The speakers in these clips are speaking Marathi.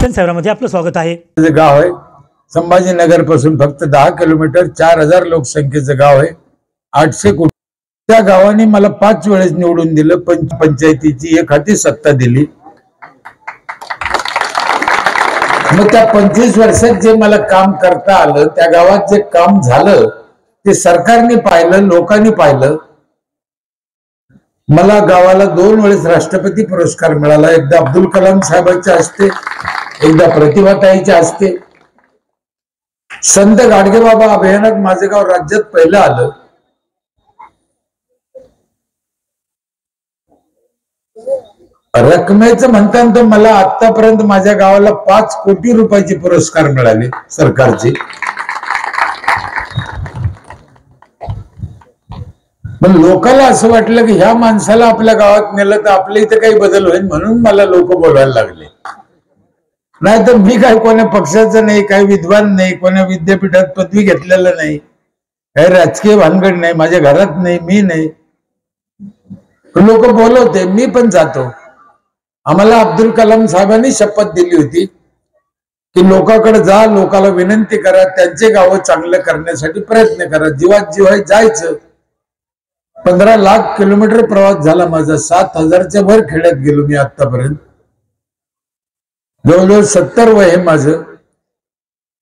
दर्शन सेवरामध्ये आपलं स्वागत आहे। गाव आहे संभाजीनगर पासून फक्त 10 किलोमीटर 4000 लोकसंख्येचं गाव आहे। 800 कोटी त्या गावाने मला 5 वेळेस निवडून दिलं। पंचायतीची एक हाती सत्ता दिली। मग त्या 25 वर्षात जे मला काम करता आलं, त्या गावात जे काम झालं ते सरकारने पाहिलं, लोकांनी पाहिलं। मला गावाला 2 वेळेस राष्ट्रपती पुरस्कार मिळाला। एकदा अब्दुल कलाम साहेबांच्या हस्ते, एकदा प्रतिभाताईच्या हस्ते। संत गाडगेबाबा अभियानात माझे गाव राज्यात पहिलं आलं। रकमेचं म्हणताना तर मला आतापर्यंत माझ्या गावाला 5 कोटी रुपयाचे पुरस्कार मिळाले सरकारचे। पण लोकांना असं वाटलं की ह्या माणसाला आपल्या गावात नेलं तर आपल्या इथे काही बदल होईल, म्हणून मला लोक बोलायला लागले। नाही तर मी काय कोणा पक्षाचं नाही, काही विद्वान नाही, कोणा विद्यापीठात पदवी घेतलेलं नाही, काही राजकीय भानगड नाही, माझ्या घरात नाही, मी नाही। लोक बोलवते, मी पण जातो। आम्हाला अब्दुल कलाम साहेबांनी शपथ दिली होती की लोकांकडे जा, लोकांना विनंती करा, त्यांचे गाव चांगलं करण्यासाठी प्रयत्न करा, जीवात जीव आहे जायचं। 15 लाख किलोमीटर प्रवास झाला माझा। 7000च्या वर खेड्यात गेलो मी आतापर्यंत। जवळजवळ 70 वय आहे माझं।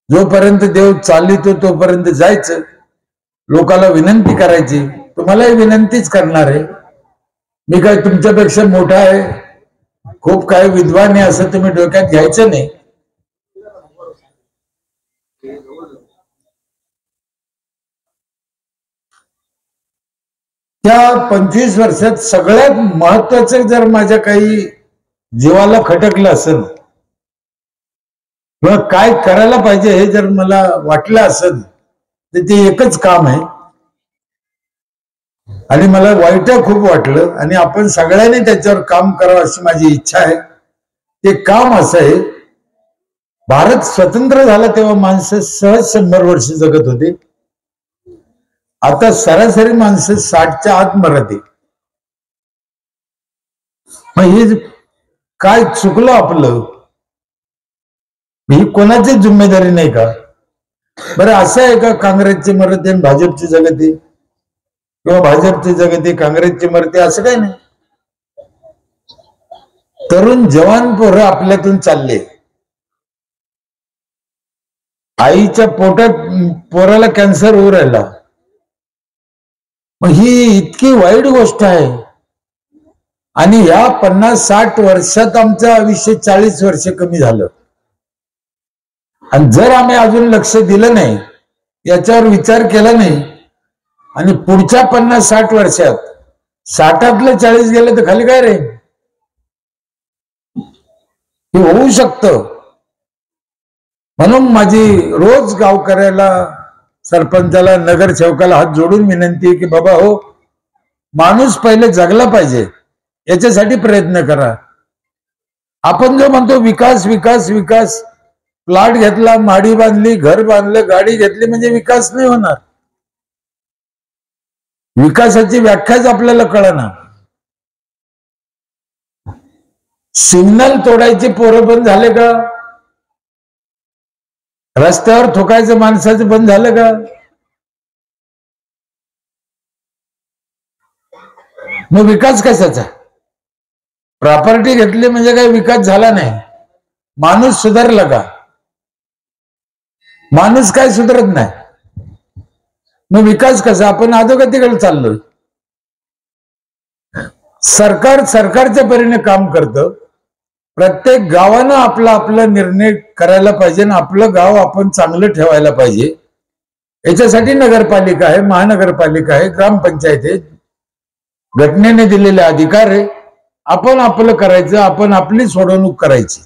जोपर्यंत देव चालितो तोपर्यंत जायचं, लोकांना विनंती करायची। तुम्हालाही विनंतीच करणार आहे। मी काय तुमच्यापेक्षा मोठा आहे, खूप काय विद्वान आहे असं तुम्ही डोक्यात घ्यायचं नाही। त्या 25 वर्षात सगळ्यात महत्वाचं जर माझ्या काही जीवाला खटकलं असेल किंवा काय करायला पाहिजे हे जर मला वाटलं असेल तर ते एकच काम आहे। आणि मला वाईट खूप वाटलं आणि आपण सगळ्यांनी त्याच्यावर काम करावं अशी माझी इच्छा आहे। ते काम असं आहे, भारत स्वतंत्र झाला तेव्हा माणसं सहज 100 वर्ष जगत होते। आता सरासरी माणसं 60च्या आत मरते। मग हे काय चुकलं आपलं? ही कोणाची जिम्मेदारी नाही का? बरं असं आहे का काँग्रेसची मरते आणि भाजपची जगते, किंवा भाजपची जगते काँग्रेसची मरते? असं काही नाही। तरुण जवान पोरं आपल्यातून चालले। आईच्या पोटात पोराला कॅन्सर होऊ राहिला। मग ही इतकी वाईट गोष्ट आहे। आणि या 50-60 वर्षात आमचं आयुष्य 40 वर्ष कमी झालं। आणि जर आम्ही अजून लक्ष दिलं नाही, याच्यावर विचार केला नाही, आणि पुढच्या 50-60 वर्षात 60तलं 40 गेलं तर खाली काय रे? हे होऊ शकतं। म्हणून माझी रोज गावकऱ्याला, सरपंचाला, नगरसेवकाला हात जोडून विनंती आहे की बाबा हो, माणूस पहिले जगला पाहिजे, याच्यासाठी प्रयत्न करा। आपण जो म्हणतो विकास विकास विकास, प्लॉट घेतला, माडी बांधली, घर बांधलं, गाडी घेतली म्हणजे विकास नाही होणार। विकासाची व्याख्याच आपल्याला कळना। सिग्नल तोडायचे पोरं बंद झाले का? रस्त्यावर थुकायचं माणसाचं बंद झालं का? मग विकास कशाचा? प्रॉपर्टी घेतली म्हणजे काही विकास झाला नाही। माणूस सुधारला का? माणूस काय सुधारत नाही। मग विकास कसा? आपण अधोगतीकडे चाललोय। सरकार सरकारच्या परीने काम करतं। प्रत्येक गावानं आपला आपला निर्णय करायला पाहिजे आणि आपलं गाव आपण चांगलं ठेवायला पाहिजे। याच्यासाठी नगरपालिका आहे, महानगरपालिका आहे, ग्रामपंचायत आहे, घटनेने दिलेले अधिकार आहे। आपण आपलं करायचं, आपण आपली सोडवणूक करायची।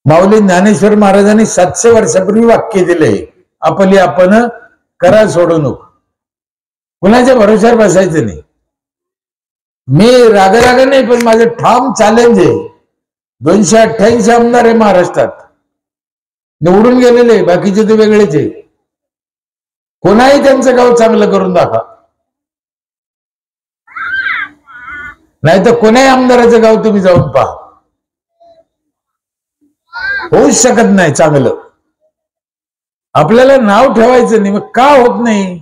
माऊली ज्ञानेश्वर महाराजांनी 700 वर्षापूर्वी वाक्य दिले, आपली आपण करा सोडवणूक। कुणाच्या भरोश्यावर बसायचं नाही। मी राग नाही, पण माझं ठाम चॅलेंज आहे। 288 आमदार आहे महाराष्ट्रात, निवडून गेलेले, बाकीचे ते वेगळेच आहे। कोणाही त्यांचं गाव चांगलं करून दाखवा, नाही तर कोणाही आमदाराचं गाव तुम्ही जाऊन पहा। होऊच शकत नाही चांगलं. आपल्याला नाव ठेवायचं नाही, मग का होत नाही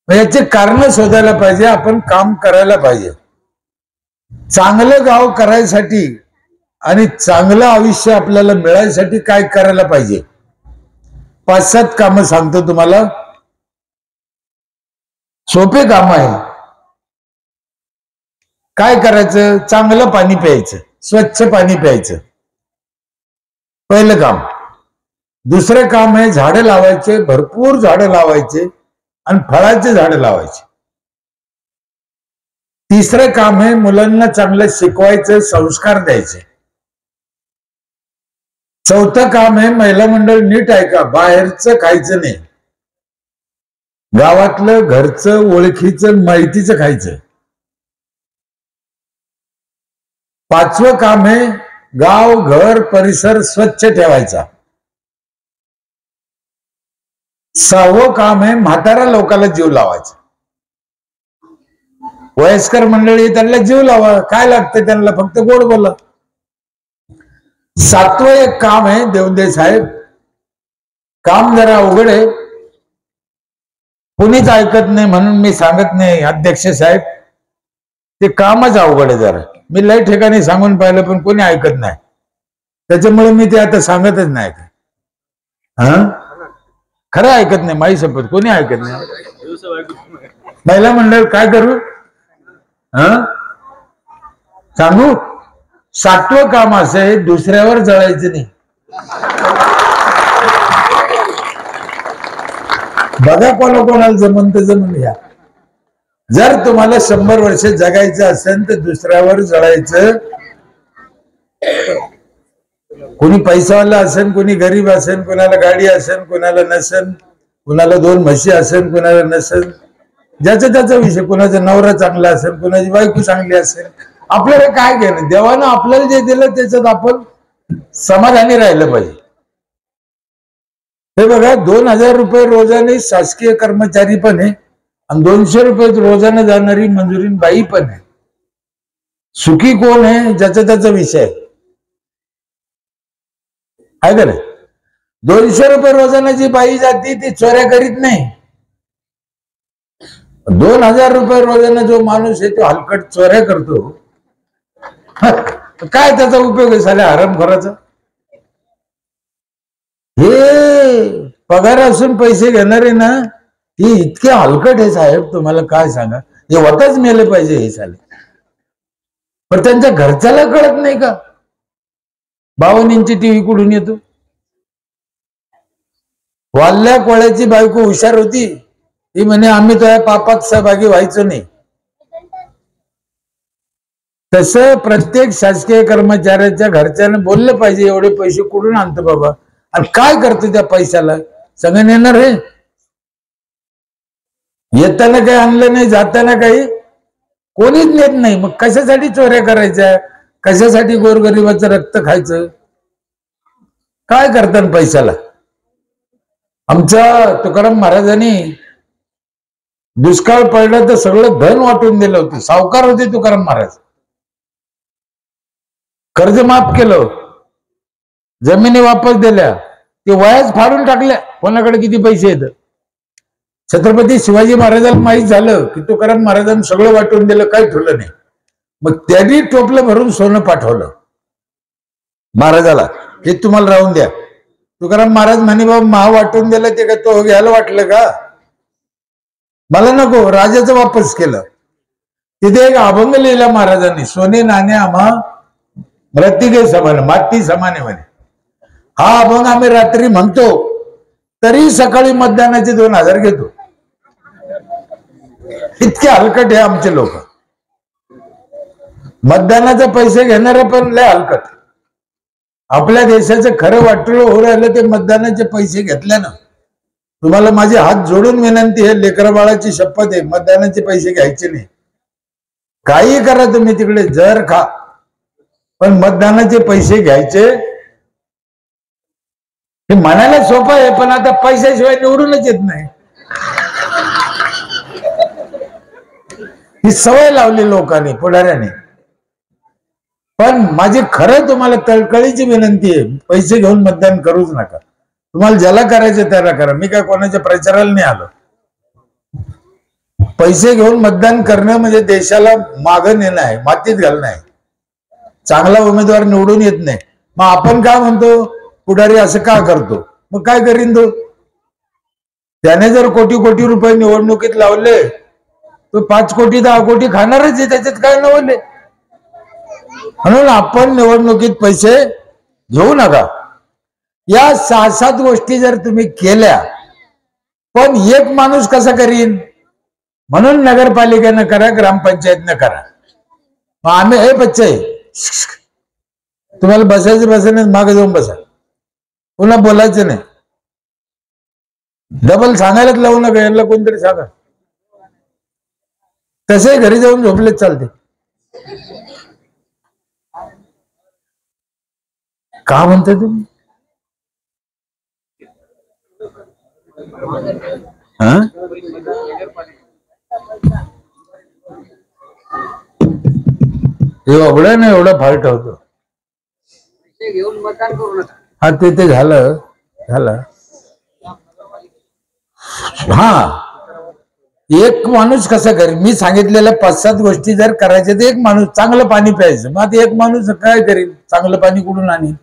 याचे कारण शोधायला पाहिजे. आपण काम करायला पाहिजे. चांगलं गाव करायसाठी आणि चांगलं आयुष्य आपल्याला मिळायसाठी काय करायला पाहिजे, 5-7 कामं सांगतो तुम्हाला. सोपे काम आहे. काय करायचं? चांगलं पाणी प्यायचं, स्वच्छ पाणी प्यायचं, पहिलं काम. दुसरं काम आहे झाडं लावायचे, भरपूर झाडं लावायचे आणि फळाचे झाडं लावायचे. तिसरं काम आहे मुलांना चांगलं शिकवायचं, संस्कार द्यायचे. चौथं काम आहे महिला मंडळ नीट ऐका, बाहेरचं खायचं नाही, गावातलं घरचं ओळखीचं माहितीचं खायचं. पाचवं काम आहे गाव घर परिसर स्वच्छ ठेवायचा. सहावं काम आहे म्हातारा लोकांना जीव लावायचा. वयस्कर मंडळी त्यांना जीव लावा, काय लागतं त्यांना, फक्त गोड बोला. सातवं एक काम आहे देवदे साहेब, काम जरा अवघड आहे, कुणीच ऐकत नाही म्हणून मी सांगत नाही अध्यक्ष साहेब, ते कामच अवघड आहे जरा. मी लय ठिकाणी सांगून पाहिलं पण कोणी ऐकत नाही, त्याच्यामुळे मी ते आता सांगतच नाही. खरं ऐकत नाही, माझी शपथ कोणी ऐकत नाही. महिला मंडळ काय करू सांगू? 7वं काम असं आहे दुसऱ्यावर जळायचं नाही. बघा कोणाला जमन तर जमून घ्या. जर तुम्हाला 100 वर्ष जगायचं असेल तर दुसऱ्यावर जळायचं. कोणी पैसावाला असेल, कोणी गरीब असेल, कोणाला गाडी असेल, कोणाला नसेल, कोणाला 2 म्हशी असेल, कोणाला नसेल, ज्याचा त्याचा विषय. कोणाचा नवरा चांगला असेल, कोणाची बायको चांगली असेल, आपल्याला काय घेणं. देवानं आपल्याला जे दिलं त्याच्यात आपण समाधानी राहिलं पाहिजे. हे बघा 2000 रुपये रोजाने शासकीय कर्मचारी पण आहे आणि 200 रुपये रोजाने जाणारी मंजुरीन बाई पण आहे. सुखी कोण आहे? ज्याचा त्याचा विषय आहे का नाही. 200 रुपये रोजाने जी बाई जाती ती चोऱ्या करीत नाही. 2000 रुपये रोजाने जो माणूस आहे तो हलकट चोऱ्या करतो. काय त्याचा उपयोग आहे साल्या हरामखोराचा? हे पगार असून पैसे घेणारे ना, हे इतके हलकट आहे साहेब, तुम्हाला काय सांगा. हे होताच मेले पाहिजे हे साले. पण त्यांच्या घरच्याला कळत नाही का 52 इंची टीव्ही कुठून येतो? वाल्ल्या कोळ्याची बायको हुशार होती, ती म्हणे आम्ही तो या पापात सहभागी व्हायचो नाही. तसं प्रत्येक शासकीय कर्मचाऱ्याच्या घरच्यानं बोललं पाहिजे एवढे पैसे कुठून आणतो बाबा आणि काय करतो त्या पैशाला. सगळं नेणार हे, येताना काही आणलं नाही, जाताना काही कोणीच नेत नाही. मग कशासाठी चोऱ्या करायच्या, कशासाठी गोरगरिबाचं रक्त खायचं, काय करतात पैशाला. आमच्या तुकाराम महाराजांनी दुष्काळ पडला तर सगळं धन वाटून दिलं होतं. सावकार होते तुकाराम महाराज, कर्ज माफ केलं, जमिनी वापस दिल्या, ते वयाच फाडून टाकल्या. कोणाकडे किती पैसे येत. छत्रपती शिवाजी महाराजांना माहीत झालं की तुकाराम महाराजांनी सगळं वाटून दिलं, काही ठेवलं नाही. मग त्यांनी टोपलं भरून सोनं पाठवलं महाराजाला, हे तुम्हाला राहून द्या. तुकाराम महाराज म्हणे बाबा महा वाटून दिलं ते का तो घ्यायला वाटलं का, मला नको. राजाचं वापस केलं. तिथे एक अभंग लिहिला महाराजांनी, सोने नाणे आम्हा रत्तिके समान माती समाने म्हणे. हा अभंग आम्ही रात्री म्हणतो तरी सकाळी मतदानाचे 2000 घेतो. इतके हलकट आहे आमचे लोक. मतदानाचे पैसे घेणारे पण लय हलकट. आपल्या देशाचं खरं वाटलं हो राहिलं ते मतदानाचे पैसे घेतल्यानं. तुम्हाला माझे हात जोडून विनंती आहे, लेकरा बाळाची शपथ आहे, मतदानाचे पैसे घ्यायचे नाही. काही करा तुम्ही तिकडे, जर खा, पण मतदानाचे पैसे घ्यायचे. हे म्हणायला सोपं आहे पण आता पैशाशिवाय निवडूनच येत नाही. ही सवय लावली लोकांनी, पुढाऱ्याने. पण माझी खरं तुम्हाला तळकळीची विनंती आहे, पैसे घेऊन मतदान करूच नका. तुम्हाला ज्याला करायचं त्याला करा. मी काय कोणाच्या प्रचाराला नाही आलो. पैसे घेऊन मतदान करणं म्हणजे देशाला मागं नेणं आहे, मातीत घालणं आहे. चांगला उमेदवार निवडून येत नाही. मग आपण काय म्हणतो, पुढारी असं का करतो? मग काय करीन तो? त्याने जर कोटी कोटी रुपये निवडणुकीत लावले तो 5 कोटी 10 कोटी खाणारच आहे, त्याच्यात काय नवले. म्हणून आपण निवडणुकीत पैसे घेऊ नका. या 6-7 गोष्टी जर तुम्ही केल्या, पण एक माणूस कसा करीन? म्हणून नगरपालिकेनं करा, ग्रामपंचायतनं करा. मग आम्ही हे बच्चे तुम्हाला बसायचं नाही, मागे जाऊन बसा, पुन्हा बोलायचं नाही. डबल सांगायलाच लावू नका, यांना कोणतरी सांगा. तसे घरी जाऊन झोपलेच चालते. का म्हणता तुम्ही? एवढं ना एवढं फार ठेवतो. हा ते झालं. हा, एक माणूस कसा करेल? मी सांगितलेल्या 5-7 गोष्टी जर करायच्या तर एक माणूस, चांगलं पाणी प्यायचं, मग एक माणूस काय करेल? चांगलं पाणी कुठून आणेल?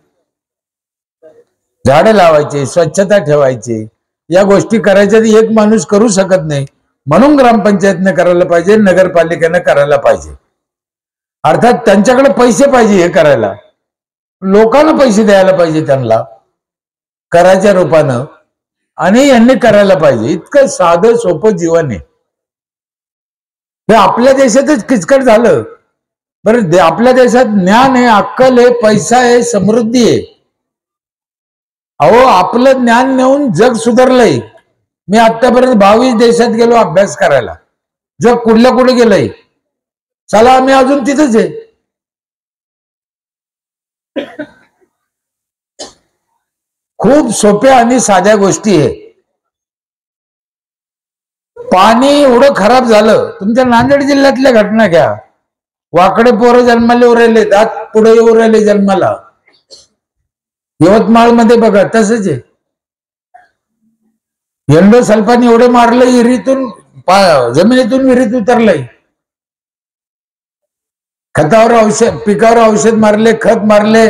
झाडं लावायचे, स्वच्छता ठेवायची, या गोष्टी करायच्या तर एक माणूस करू शकत नाही. म्हणून ग्रामपंचायतनं करायला पाहिजे, नगरपालिकेनं करायला पाहिजे. अर्थात त्यांच्याकडे पैसे पाहिजे हे करायला, लोकांना पैसे द्यायला पाहिजे त्यांना करायच्या रूपानं, आणि यांनी करायला पाहिजे. इतकं साधं सोपं जीवन आहे. हे आपल्या देशातच किचकट झालं. बरं, आपल्या देशात ज्ञान आहे, अक्कल आहे, पैसा आहे, समृद्धी आहे. अहो, आपलं ज्ञान नेऊन जग सुधारलंय. मी आतापर्यंत 22 देशात गेलो अभ्यास करायला. जग कुठल्या कुठे गेलंय? चला, आम्ही अजून तिथंच आहे. खूप सोप्या आणि साध्या गोष्टी आहे. पाणी एवढं खराब झालं. तुमच्या नांदेड जिल्ह्यातल्या घटना घ्या. वाकडे पोरं जन्माला येऊ राहिले, दात पुढे येऊ राहिले जन्माला. यवतमाळ मध्ये बघा, तसंच आहे. एंडो सल्फाने एवढे मारलं, विहिरीतून जमिनीतून विहिरीत उतरलंय. खतावर औषध, पिकावर औषध मारले, खत मारले.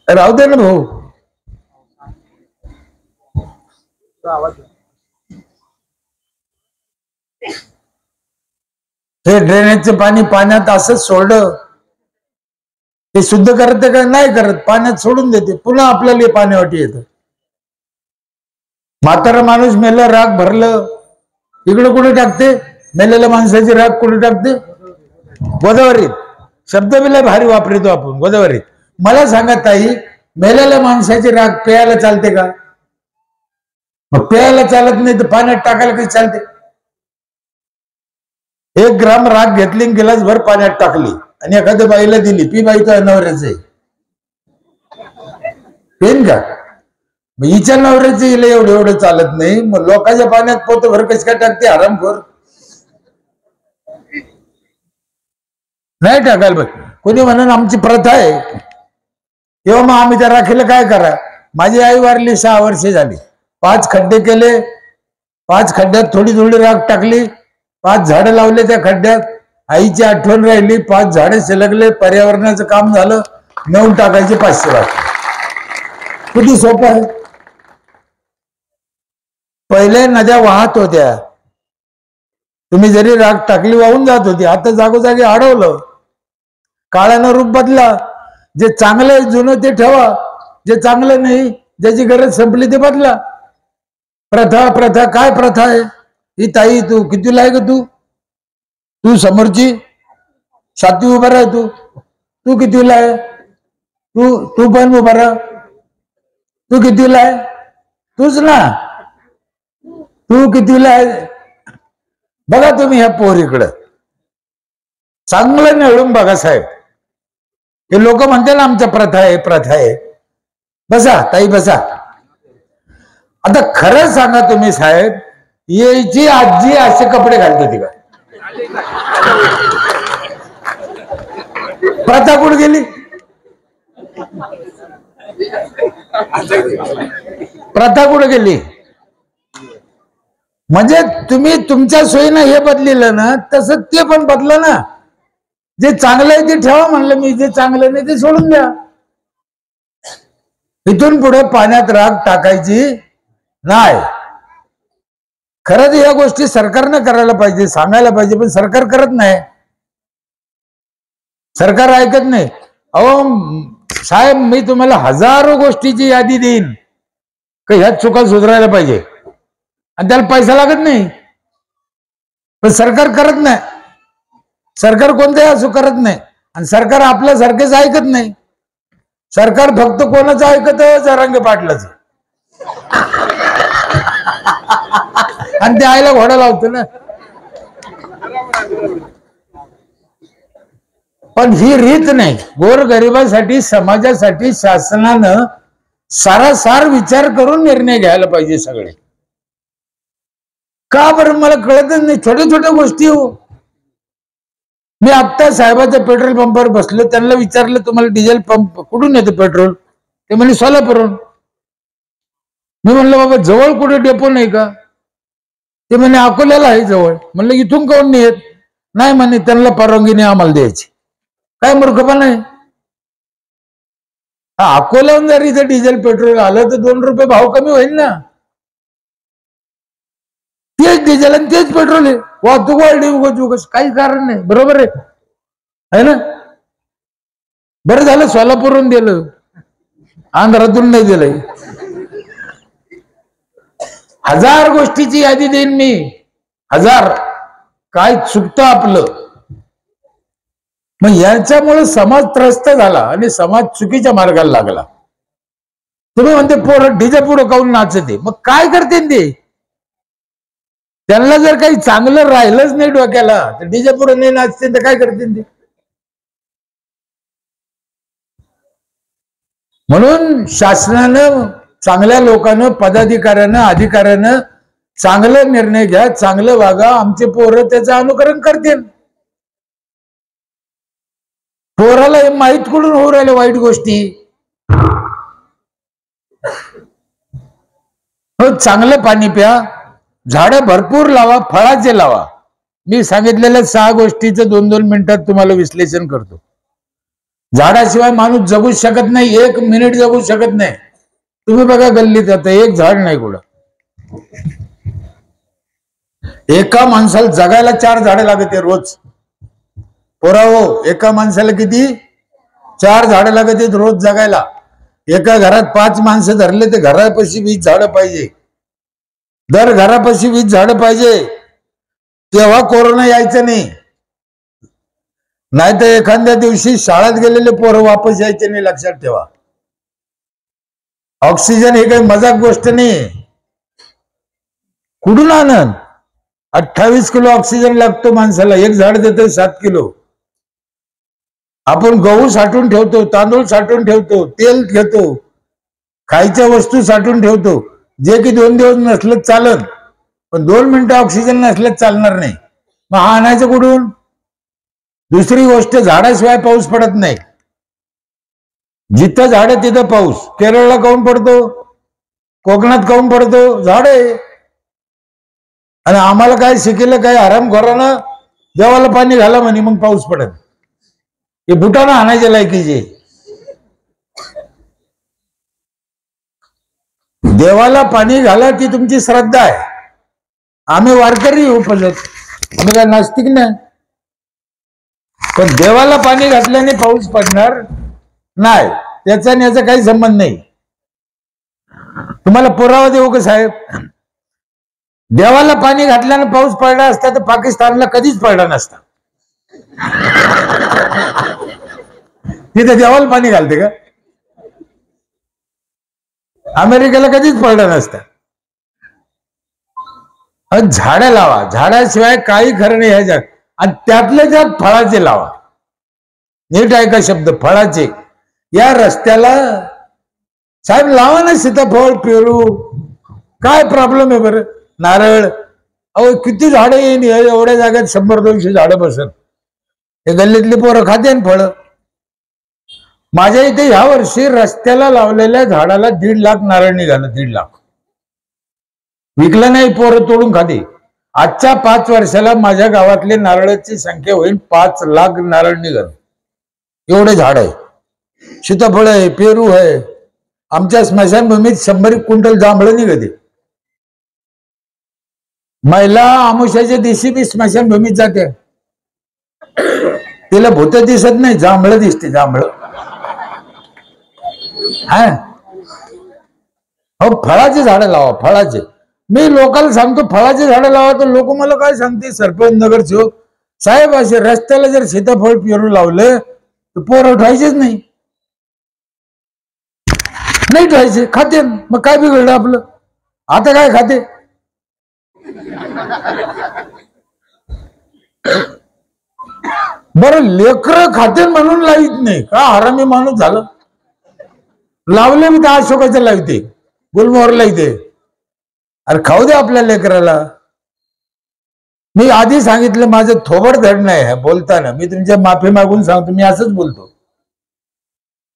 राहू दे ना भाऊ. हे ड्रेनेजचं पाणी पाण्यात असंच सोडलं, ते शुद्ध करते का? नाही करत. पाण्यात सोडून देते, पुन्हा आपल्याला पाण्यावाटी येतं. म्हातारा माणूस मेलं, राग भरलं, इकडे कुठे टाकते? मेलेल्या माणसाची राग कुठे टाकते? गोदावरीत. शब्द बिला भारी वापरतो आपण, गोदावरीत. मला सांगा ताई, मेलेल्या माणसाची राग प्यायला चालते का? मग प्यायला चालत नाही तर पाण्यात टाकायला काही चालते? 1 ग्राम राग घेतली, गिलासभर पाण्यात टाकली आणि एखाद्या बाईला दिली, पी बाई तो नवऱ्याच आहे, पेन का? मग हिच्या नवऱ्याचं हिला एवढं चालत नाही, मग लोकांच्या पाण्यात पोतभर कस काय टाकते? हरामखोर. नाही टाकायला पाहिजे. कोणी म्हणून आमची प्रथा आहे, तेव्हा मग आम्ही त्या राखीला काय करा? माझी आई वारली 6 वर्ष झाली, 5 खड्डे केले, 5 खड्ड्यात थोडी थोडी राख टाकली, 5 झाडं लावले त्या खड्ड्यात, आईची आठवण राहिली, 5 झाडे शिलगले, पर्यावरणाचं काम झालं, नेऊन टाकायचे 500 राख. किती सोपं आहे. पहिले नद्या वाहत होत्या, तुम्ही जरी राख टाकली वाहून जात होती. आता जागोजागी अडवलं, काळानं रूप बदला. जे चांगलं आहे जुनं ते ठेवा, जे चांगलं नाही, ज्याची गरज संपली ते बदला. प्रथा काय प्रथा आहे ही? ताई, तू कितीला आहे ग? तू समोरची 7वी उभा राह. तू कितीला आहे? तू पण उभा राह. तू कितीला आहे? तूच ना. तू कितीला आहे? बघा तुम्ही ह्या पोरीकडं चांगलं निवडून बघा साहेब. हे लोक म्हणते ना आमच्या प्रथा आहे. बसा ताई, बसा. आता खरं सांगा तुम्ही साहेब, यायची आजी असे कपडे घालत होती का? प्रथा कुठे गेली? प्रथा कुठे गेली? म्हणजे तुम्ही तुमच्या सोयीनं हे बदलिलं ना, तसं ते पण बदलं ना. जे चांगलं आहे ते ठेवा म्हणलं मी, जे चांगलं नाही ते सोडून द्या. इथून पुढे पाण्यात राग टाकायची नाही. खरंच या गोष्टी सरकारनं करायला पाहिजे, सांगायला पाहिजे, पण सरकार करत नाही. सरकार ऐकत नाही. अहो साहेब, मी तुम्हाला हजारो गोष्टीची यादी देईन की ह्या चुका सुधारायला पाहिजे आणि त्याला पैसा लागत नाही, पण सरकार करत नाही. सरकार कोणत्याही असो करत नाही. आणि सरकार आपल्यासारखेच ऐकत नाही. सरकार फक्त कोणाचं ऐकत? जरांगे पाटलाचं. आणि ते आईला घोडा लावतो ना. पण ही रीत नाही. गोरगरिबासाठी, समाजासाठी शासनानं सारासार विचार करून निर्णय घ्यायला पाहिजे सगळे. का बरं मला कळतच नाही. छोट्या छोट्या गोष्टी हो. मी आत्ता साहेबाच्या पेट्रोल पंपावर बसलो, त्यांना विचारलं तुम्हाला डिझेल पंप कुठून येतं पेट्रोल? ते म्हणे सोलापूरहून. मी म्हणलं बाबा जवळ कुठे डेपो नाही का? ते म्हणे अकोल्याला आहे जवळ. म्हणलं इथून काऊन नाही येत? नाही म्हणे त्यांना परवानगी नाही आम्हाला द्यायची. काय मूर्खपणा आहे. अकोल्याहून जर इथे डिझेल पेट्रोल आलं तर 2 रुपये भाव कमी होईल ना. तेच डिझेल आणि तेच पेट्रोल आहे. वाहतूक वाढली उगाच, काही कारण नाही. बरोबर आहे ना. बरं झालं सोलापूरहून दिलं, आंध्रातून नाही दिलंय. हजार गोष्टीची यादी देईन मी, हजार. काय चुकतं आपलं. मग याच्यामुळे समाज त्रस्त झाला आणि समाज चुकीच्या मार्गाला लागला. तुम्ही म्हणते पोरं डीजे पुढे काऊन नाचते, मग काय करते ते? त्यांना जर काही चांगलं राहिलंच नाही डोक्याला तर डीजे पुढे नाही नाचते तर काय करते ते? म्हणून शासनानं, चांगल्या लोकांना, पदाधिकाऱ्यानं, अधिकाऱ्यानं चांगले निर्णय घ्या, चांगलं वागा. आमचे पोरं त्याचं अनुकरण करतील. पोराला हे माहीत कुठून होऊ राहिले वाईट गोष्टी? चांगलं पाणी प्या, झाडं भरपूर लावा, फळाचे लावा. मी सांगितलेल्या 6 गोष्टीचं 2-2 मिनिटात तुम्हाला विश्लेषण करतो. झाडाशिवाय माणूस जगू शकत नाही, 1 मिनिट जगू शकत नाही. तुम्ही बघा गल्लीत आता एक झाड नाही कुठं. एका माणसाला जगायला 4 झाडं लागते रोज. पोराओ, एका माणसाला किती? 4 झाडं लागते रोज जगायला. एका घरात 5 माणसं धरले तर घरापाशी 20 झाडं पाहिजे. दर घरापाशी 20 झाडं पाहिजे. तेव्हा कोरोना यायचं नाही. नाहीतर एखाद्या दिवशी शाळेत गेलेले पोरं वापस यायचे नाही, लक्षात ठेवा. ऑक्सिजन हे काही मजाक गोष्ट नाही. कुठून आणन? 28 किलो ऑक्सिजन लागतो माणसाला. एक झाड देतं 7 किलो. आपण गहू साठवून ठेवतो, तांदूळ साठवून ठेवतो, तेल घेतो, खायच्या वस्तू साठवून ठेवतो, जे की 2 दिवस नसलं चालत, पण 2 मिनिटं ऑक्सिजन नसलं चालणार नाही. मग हा आणायचं कुठून? दुसरी गोष्ट, झाडाशिवाय पाऊस पडत नाही. जिथं झाड तिथं पाऊस. केरळला काऊन पडतो? कोकणात काऊन पडतो? झाड आहे. आणि आम्हाला काय शिकेलं, काय हरामखोरानं देवाला पाणी घाला म्हणे मग पाऊस पडत. हे बुटानं आणायचे लायकीचे. देवाला पाणी घाला ती तुमची श्रद्धा आहे. आम्ही वारकरी उपजत, आम्ही काय नास्तिक नाही. पण देवाला पाणी घातल्याने पाऊस पडणार नाही, त्याचा आणि याचा काही संबंध नाही. तुम्हाला पुरावा देऊ का साहेब? देवाला पाणी घातल्याने पाऊस पडला असता तर पाकिस्तानला कधीच पडला नसता. तिथे देवाला पाणी घालते का? अमेरिकेला कधीच पडला नसता. झाडं लावा, झाडाशिवाय काही खरं नाही ह्या जगात. आणि त्यातल्या त्यात फळाचे लावा. नीट ऐका शब्द, फळाचे. या रस्त्याला साहेब लावा ना सीताफळ, पेरू. काय प्रॉब्लेम आहे बरं? नारळ. अहो किती झाडं येईन एवढ्या जागेत, 100-200 झाडं बसत. हे गल्लीतली पोरं खाते फळं. माझ्या इथे ह्या वर्षी रस्त्याला लावलेल्या झाडाला 1.5 लाख नारळ निघालं. 1.5 लाख विकलं नाही, पोरं तोडून खाते. आजच्या 5 वर्षाला माझ्या गावातली नारळाची संख्या होईल 5 लाख नारळ निघाल. एवढे झाड आहे. सीताफळ आहे, पेरू आहे. आमच्या स्मशानभूमीत 100 क्विंटल जांभळं निघते. महिला आमुष्याच्या दिवशी बी स्मशानभूमीत जाते. तिला भूत दिसत नाही, जांभळं दिसते. जांभळं हा हो, फळाची झाडं लावा. फळाचे मी लोकांना सांगतो, फळाची झाडं लावा. तर लोक मला काय सांगते, सरपंच नगरसेवक साहेब, असे रस्त्याला जर सीताफळ पेरू लावलं तर पोरं ठेवायचेच नाही ठेवायचे, खाते. मग काय बिघडलं आपलं? आता काय खाते? बरं, लेकरं खाते म्हणून लावित नाही का? हरामी माणूस झालं. लावले मी तर अशोकाच्या लावते, गुलमोहर लावते. अरे खाऊ दे आपल्या लेकराला. मी आधी सांगितलं, माझं थोबड धड नाही बोलताना. मी तुमच्या माफी मागून सांगतो, मी असंच बोलतो.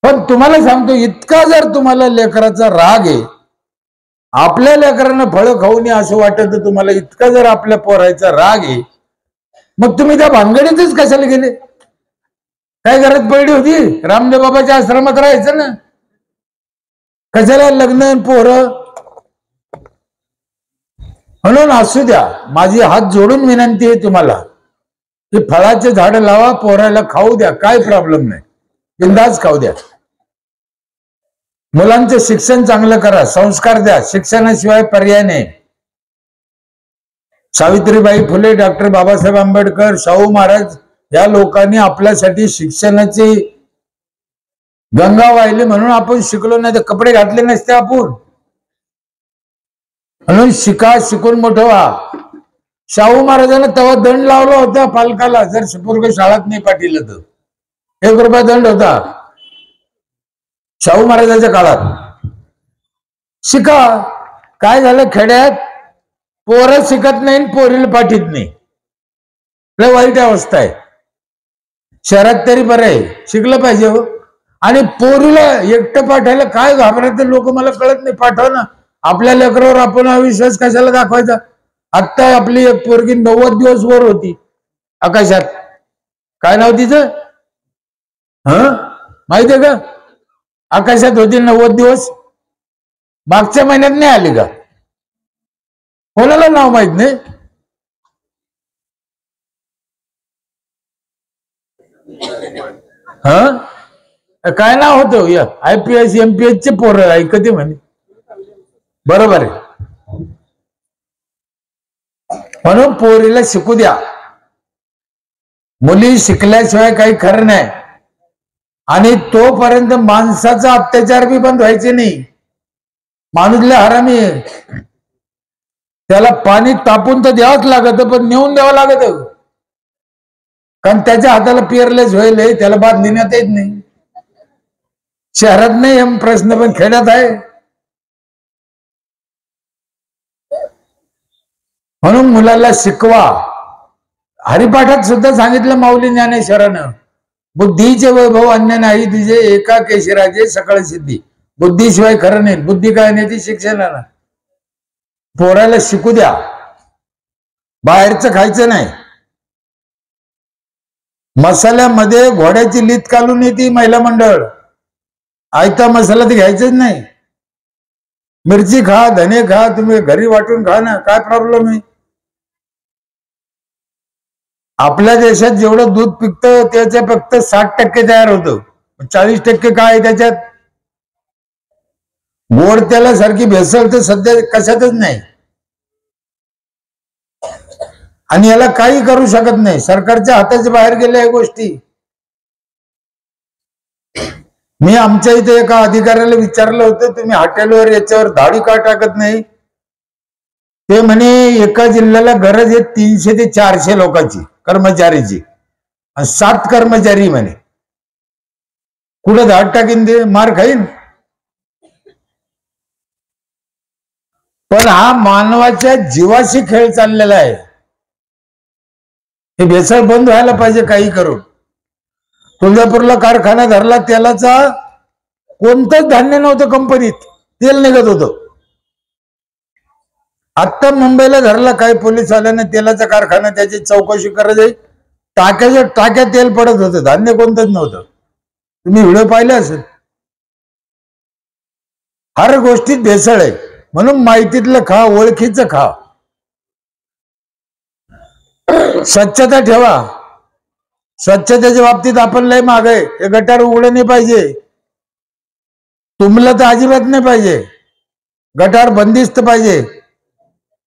पण तुम्हाला सांगतो, इतका जर तुम्हाला लेकराचा राग आहे, आपल्या लेकरांना फळं खाऊ नये असं वाटत, तुम्हाला इतका जर आपल्या पोरायचा राग आहे, मग तुम्ही त्या भानगडीतच कशाला गेले? काय गरज पडली होती? रामदेव बाबाच्या आश्रमात राहायचं ना. कशाला लग्न पोरं? म्हणून असू द्या, माझी हात जोडून विनंती आहे तुम्हाला की फळाचे झाड लावा, पोराला खाऊ द्या, काय प्रॉब्लेम नाही, बिंदास खाऊ द्या. मुलांचं शिक्षण चांगलं करा, संस्कार द्या. शिक्षणाशिवाय पर्याय नाही. सावित्रीबाई फुले, डॉक्टर बाबासाहेब आंबेडकर, शाहू महाराज या लोकांनी आपल्यासाठी शिक्षणाची गंगा वाहिली म्हणून आपण शिकलो, नाही तर कपडे घातले नसते आपण. म्हणून शिका, शिकून मोठं व्हा. शाहू महाराजांना तेव्हा दंड लावला होता पालकाला, जर पोरगं शाळेत नाही पाठवलं तर 1 रुपया दंड होता शाहू महाराजांच्या काळात. शिका. काय झालं, खेड्यात पोरं शिकत नाही, पोरीला पाठीत नाही. लय वाईट अवस्था आहे. शहरात तरी बरं आहे, शिकलं पाहिजे हो. आणि पोरीला एकटं पाठायला काय घाबरायचं लोक, मला कळत नाही. पाठव ना, आपल्या लेकरावर आपण अविश्वास कशाला दाखवायचा? आत्ता आपली एक पोरगी 90 दिवस वर होती आकाशात. काय नाव तिचं? माहितीये का? आकाशात होती 90 दिवस. मागच्या महिन्यात नाही आली का? कोणाला नाव माहित नाही? काय नाव होतं? IPS MPS चे पोरं ऐकते म्हणे. बरोबर आहे. म्हणून पोरीला शिकू द्या. मुली शिकल्याशिवाय काही खरं नाही. आणि तोपर्यंत माणसाचा अत्याचार बी बंद व्हायचे नाही. माणूसले हरामी आहे, त्याला पाणी तापून तर द्यावंच लागत, पण नेऊन द्यावं लागत. कारण त्याच्या हाताला पेरलेच होईल, त्याला बाद नेण्यात येत नाही. शहरात नाही हा प्रश्न, पण खेड्यात आहे. म्हणून मुलाला शिकवा. हरिपाठात सुद्धा सांगितलं माऊली ज्ञानेश्वरानं, बुद्धीचे वैभव अन्य नाही तुझे, एका केशराचे सकळ सिद्धी. बुद्धीशिवाय खरं नाही. बुद्धी काय नाही ती शिक्षणाला. पोराला शिकू द्या. बाहेरचं खायचं नाही. मसाल्यामध्ये घोड्याची लीत घालून येते महिला मंडळ. आयता मसाला तर घ्यायचंच नाही. मिरची खा, धने खा, तुम्ही घरी वाटून खा ना, काय प्रॉब्लेम आहे? आपल्या देशात जेवढं दूध पिकतं त्याच्या फक्त 60% तयार होतं. 40% काय आहे त्याच्यात? गोड तेलासारखी भेसळ तर सध्या कशातच नाही. आणि याला काही करू शकत नाही. सरकारच्या हाताच्या बाहेर गेल्या या गोष्टी. मी आमच्या इथे एका अधिकाऱ्याला विचारलं होतं, तुम्ही हॉटेलवर याच्यावर धाडी का टाकत नाही? ते म्हणे एका जिल्ह्याला गरज आहे 300 ते 400 लोकांची, कर्मचारीची, 7 कर्मचारी म्हणे. कुठं धाड टाकीन ते? मार खाईन. पण हा मानवाच्या जीवाशी खेळ चाललेला आहे. हे भेसळ बंद व्हायला पाहिजे काही करून. तुळजापूरला कारखाना धरला तेलाचा, कोणतंच धान्य नव्हतं कंपनीत, तेल निघत होतं. आत्ता मुंबईला धरला काही पोलीस आल्याने तेलाचा कारखाना, त्याची चौकशी करायची, टाक्याच्या टाक्या तेल पडत होतं, धान्य कोणतंच नव्हतं. तुम्ही व्हिडिओ पाहिले असेल. हर गोष्टीत भेसळ आहे. म्हणून माहितीतलं खा, ओळखीचं खा, स्वच्छता ठेवा. स्वच्छतेच्या बाबतीत आपण लय माग आहे. हे गटार उघडं नाही पाहिजे, तुंबलं तर अजिबात नाही पाहिजे. गटार बंदिस्त पाहिजे,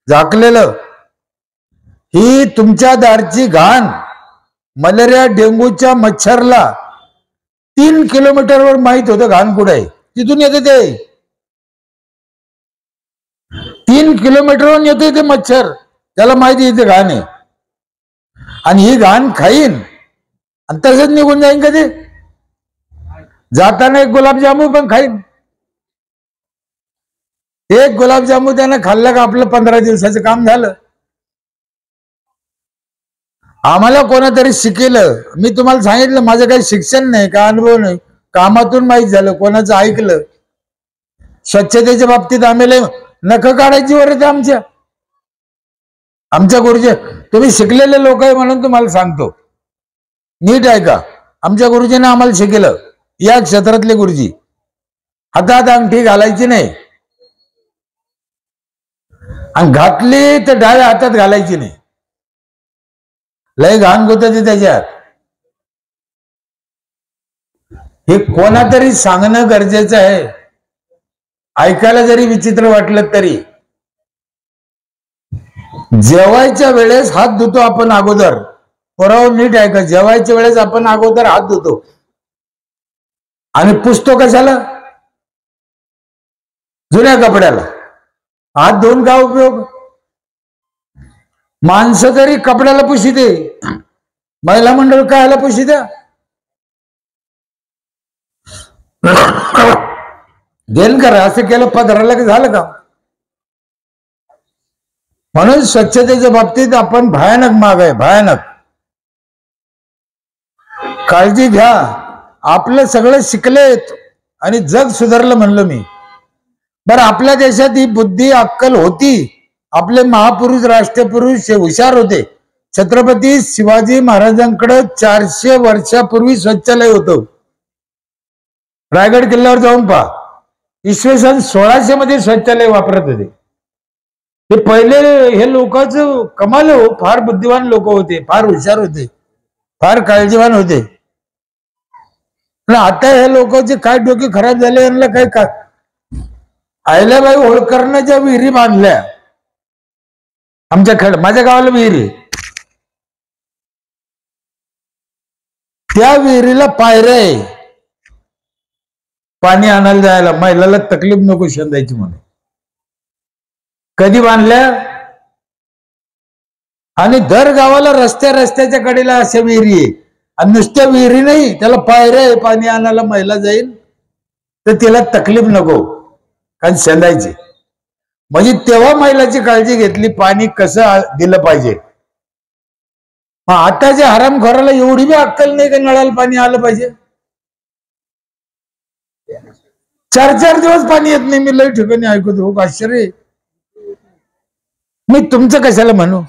झाकलेलं. ही तुमच्या दारची घाण मलेरिया डेंग्यूच्या मच्छरला 3 किलोमीटरवर माहित होतं घाण कुठे आहे. तिथून येते ते 3 किलोमीटरवरून येते ते मच्छर, त्याला माहिती इथे घाण आहे. आणि ही घाण खाईन आणि तसंच निघून जाईन. कधी जाताना एक गुलाबजामू पण खाईन. एक गुलाबजामू त्यानं खाल्लं का आपलं 15 दिवसाचं काम झालं. आम्हाला कोणातरी शिकेलं. मी तुम्हाला सांगितलं माझं काही शिक्षण नाही, का अनुभव नाही, कामातून माहीत झालं, कोणाचं ऐकलं. स्वच्छतेच्या बाबतीत आम्ही नख काढायची वर आमच्या गुरुजी. तुम्ही शिकलेले लोक आहे म्हणून तुम्हाला सांगतो, नीट ऐका. आमच्या गुरुजीने आम्हाला शिकलं, या क्षेत्रातले गुरुजी. हातात अंगठी घालायची नाही, आणि घातली तर डाव्या हातात घालायची नाही. लय घाण गोतते त्याच्यात. हे कोणातरी सांगणं गरजेचं आहे. ऐकायला जरी विचित्र वाटलं तरी, जेवायच्या वेळेस हात धुतो आपण अगोदर. पोरावर नीट ऐका, जेवायच्या वेळेस आपण अगोदर हात धुतो आणि पुसतो कशाला? जुन्या कपड्याला. हात धुवून का उपयोग? माणसं तरी कपड्याला पुशीते, महिला मंडळ कायला पुशीत्या? गेल करा, असं केलं पदराला की झालं का? म्हणून स्वच्छतेच्या बाबतीत आपण भयानक माग आहे, भयानक. काळजी घ्या. आपलं सगळं शिकलेत आणि जग सुधारलं म्हणलं मी. बरं, आपल्या देशात ही बुद्धी अक्कल होती. आपले महापुरुष राष्ट्रपुरुष हुशार होते. छत्रपती शिवाजी महाराजांकडे 400 वर्षापूर्वी शौचालय होतं. रायगड किल्ल्यावर जाऊन पहा, इसवी सन 1600 मध्ये शौचालय वापरत होते. हे पहिले हे लोकांचं कमाल हो. फार बुद्धिवान लोक होते, फार हुशार होते, फार काळजीवान होते. आता हे लोकांचे काय डोके खराब झाले. यांना काय अहिल्याबाई होळकरच्या विहिरी बांधल्या आमच्या माझ्या गावाला विहिरी. त्या विहिरीला पायऱ्या आहे पाणी आणायला जायला, महिलाला तकलीफ नको शेंदायची म्हणून. कधी बांधल्या? आणि दर गावाला रस्त्याच्या कडेला अशा विहिरी आहे. आणि नुसत्या विहिरी नाही, त्याला पायऱ्या आहे. पाणी आणायला महिला जाईल तर तिला तकलीफ नको, कारण शेंदायची. म्हणजे तेव्हा महिलाची काळजी घेतली, पाणी कसं दिलं पाहिजे. आताच्या हरामखोराला एवढी बी अक्कल नाही का नळाला पाणी आलं पाहिजे. 4-4 दिवस पाणी येत नाही. मी लई ठिकाणी ऐकतो, आश्चर्य. मी तुमचं कशाला म्हणू,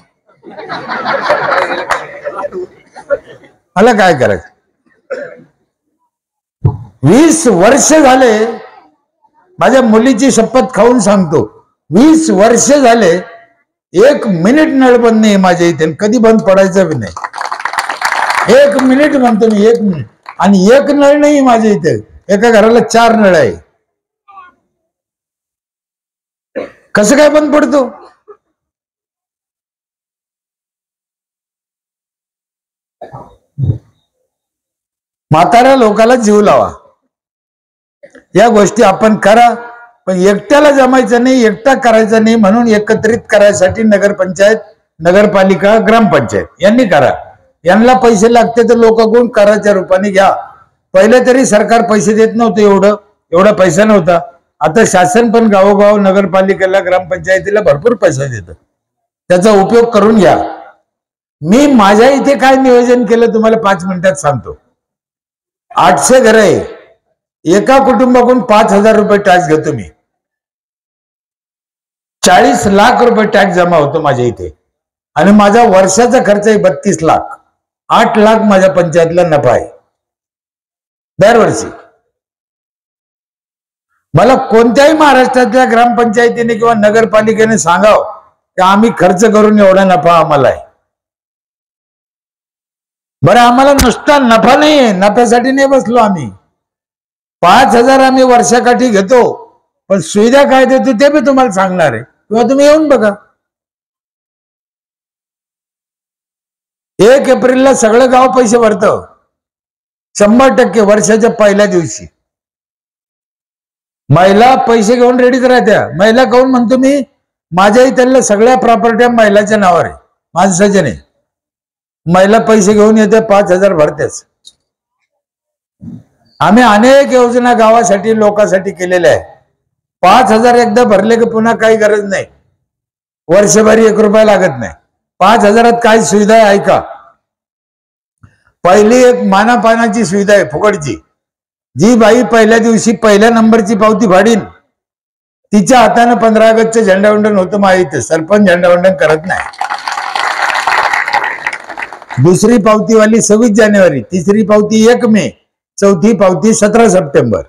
मला काय करायचं. 20 वर्ष झाले, माझ्या मुलीची शपथ खाऊन सांगतो, 20 वर्ष झाले 1 मिनिट नळ बंद नाही माझ्या इथे. कधी बंद पडायचं बी नाही. 1 मिनिट म्हणतो मी, 1 मिनिट. आणि 1 नळ नाही माझ्या इथे, एका घराला 4 नळ आहे. कसं काय बंद पडतो? म्हाताऱ्या लोकांना जीव लावा. या गोष्टी आपण करा, पण एकट्याला जमायचं नाही, एकटा करायचा नाही. म्हणून एकत्रित करायसाठी नगरपंचायत, नगरपालिका, ग्रामपंचायत यांनी करा. यांना पैसे लागते तर लोक कोण कराच्या रूपाने घ्या. पहिले तरी सरकार पैसे देत नव्हतं, एवढा पैसा नव्हता. आता शासन पण गावोगाव नगरपालिकेला, ग्रामपंचायतीला भरपूर पैसा देतं. त्याचा उपयोग करून घ्या. मी माझ्या इथे काय नियोजन केलं तुम्हाला 5 मिनिटात सांगतो. 800 घर आहे, एका कुटुंबाकडून 5,000 रुपये टॅक्स घेतो मी. 40 लाख रुपये टॅक्स जमा होतो माझ्या इथे आणि माझा वर्षाचा खर्च आहे 32 लाख. 8 लाख माझ्या पंचायतला नफा आहे दरवर्षी. मला कोणत्याही महाराष्ट्रातल्या ग्रामपंचायतीने किंवा नगरपालिकेने सांगाव की आम्ही खर्च करून एवढा नफा आम्हाला आहे. बरं, आम्हाला नुसता नफा नाहीये, नफ्यासाठी नाही बसलो आम्ही. 5,000 आम्ही वर्षाकाठी घेतो, पण सुविधा काय देतो ते मी तुम्हाला सांगणार आहे, किंवा तुम्ही येऊन बघा. 1 एप्रिलला सगळं गाव पैसे भरतं 100% वर्षाच्या पहिल्या दिवशी. महिला पैसे घेऊन रेडीच राहत्या. महिला काहून म्हणतो मी, माझ्या इथल्या सगळ्या प्रॉपर्ट्या महिलाच्या नावावर आहे, माणसाच्या नाही. महिला पैसे घेऊन येते, 5,000 भरतेच. आम्ही अनेक योजना गावासाठी लोकांसाठी केलेल्या आहे. 5,000 एकदा भरले की पुन्हा काही गरज नाही, वर्षभरी 1 रुपया लागत नाही. 5,000 काय सुविधा आहे ऐका. पहिली एक मानापानाची सुविधा आहे फुकटची. जी बाई पहिल्या दिवशी पहिल्या नंबरची पावती फाडीन तिच्या हाताने 15 ऑगस्टचं झेंडावंदन होतं माहिती. सरपंच झेंडावंदन करत नाही. दुसरी पावतीवाली 26 जानेवारी, तिसरी पावती 1 मे, चौथी पावती 17 सप्टेंबर.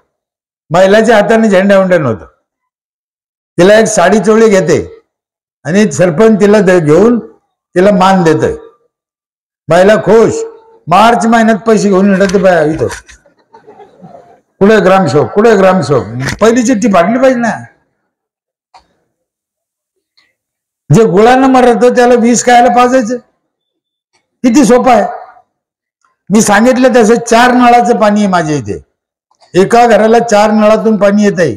महिलाच्या हाताने झेंडावंदन होतं. तिला एक साडी चोळी घेते आणि सरपंच तिला घेऊन तिला मान देतोय. महिला खुश. मार्च महिन्यात पैसे घेऊन येतात बाया इथं. कुठे ग्रामसेवक, कुठे ग्रामसेवक. पहिली चिठ्ठी फाडली पाहिजे ना. जे गुळानं मरतो त्याला 20 खायला पाजायचं. किती सोपं आहे. मी सांगितलं तसं 4 नळाचं पाणी आहे माझ्या इथे. एका घराला 4 नळातून पाणी येत आहे.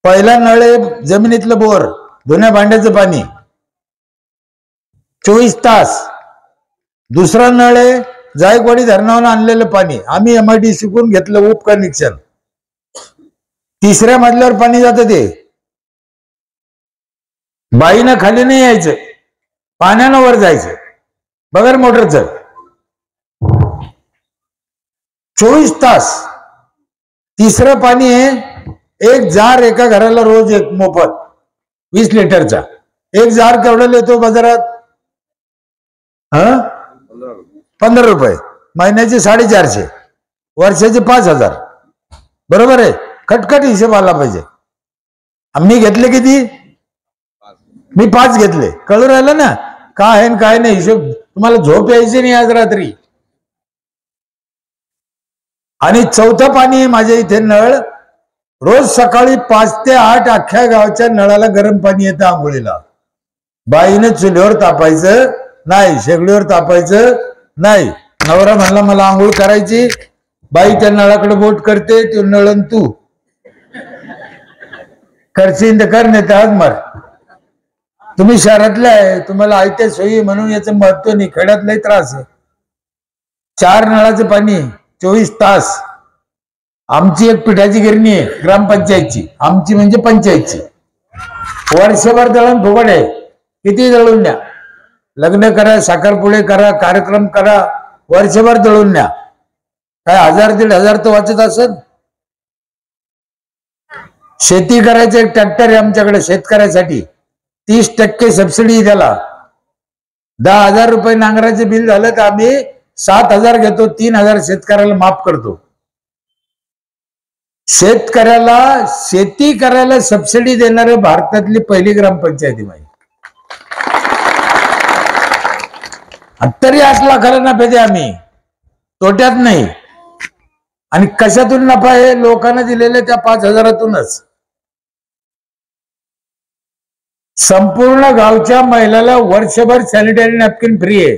पहिला नळ आहे जमिनीतलं बोर, धुण्या भांड्याचं पाणी 24 तास. दुसरा नळ आहे जायकवाडी धरणावरून आणलेलं पाणी, आम्ही MID शिकून घेतलं उप कनेक्शन. तिसऱ्या मजल्यावर पाणी जातं, ते बाईनं खाली नाही यायचं, पाण्यानं वर जायचं बगर मोटरचं. 24 तास. तिसरं पाणी आहे एक जार एका घराला रोज एक मोफत 20 लिटरचा. एक जार केवढं येतो बाजारात? 15 रुपये. महिन्याचे 450, वर्षाचे 5,000. बरोबर आहे. खटखट हिशोब आला पाहिजे. आम्ही घेतले किती? मी 5 घेतले. कळू राहिलं ना काय आहे काय नाही हिशोब. तुम्हाला झोप यायची नाही आज रात्री. आणि चौथं पाणी आहे माझ्या इथे नळ. रोज सकाळी 5 ते 8 अख्ख्या गावच्या नळाला गरम पाणी येतं आंघोळीला. बाईने चुलीवर तापायचं नाही, शेगडीवर तापायचं नाही. नवरा म्हणला मला आंघोळ करायची, बाई त्या नळाकडे बोट करते, तो नळन तू करशील तर कर, नाही तर आज मार. तुम्ही शहरातले आहे, तुम्हाला आयत्या सोयी म्हणून याचं महत्व नाही. खेड्यातलाही त्रास आहे. 4 नळाचं पाणी 24 तास. आमची एक पिठाची गिरणी आहे ग्रामपंचायतची, आमची म्हणजे पंचायतची. वर्षभर दळण फुकट आहे. किती दळून न्या, लग्न करा, साखरपुडे करा, कार्यक्रम करा, वर्षभर दळून न्या. काय 1,000-1,500 तर वाचत असेल. शेती करायचं एक ट्रॅक्टर आहे आमच्याकडे शेतकऱ्यासाठी, 30% सबसिडी त्याला. 10,000 रुपये नांगराचे बिल झालं तर आम्ही 7,000 घेतो, 3,000 शेतकऱ्याला माफ करतो. शेतकऱ्याला शेती करायला सबसिडी देणारे भारतातली पहिली ग्रामपंचायती माहिती. तरी 8 लाखाला नफा दे आम्ही, तोट्यात नाही. आणि कशातून नफा आहे? लोकांना दिलेल्या त्या 5,000तूनच. संपूर्ण गावच्या महिलाला वर्षभर सॅनिटरी नॅपकिन फ्री आहे.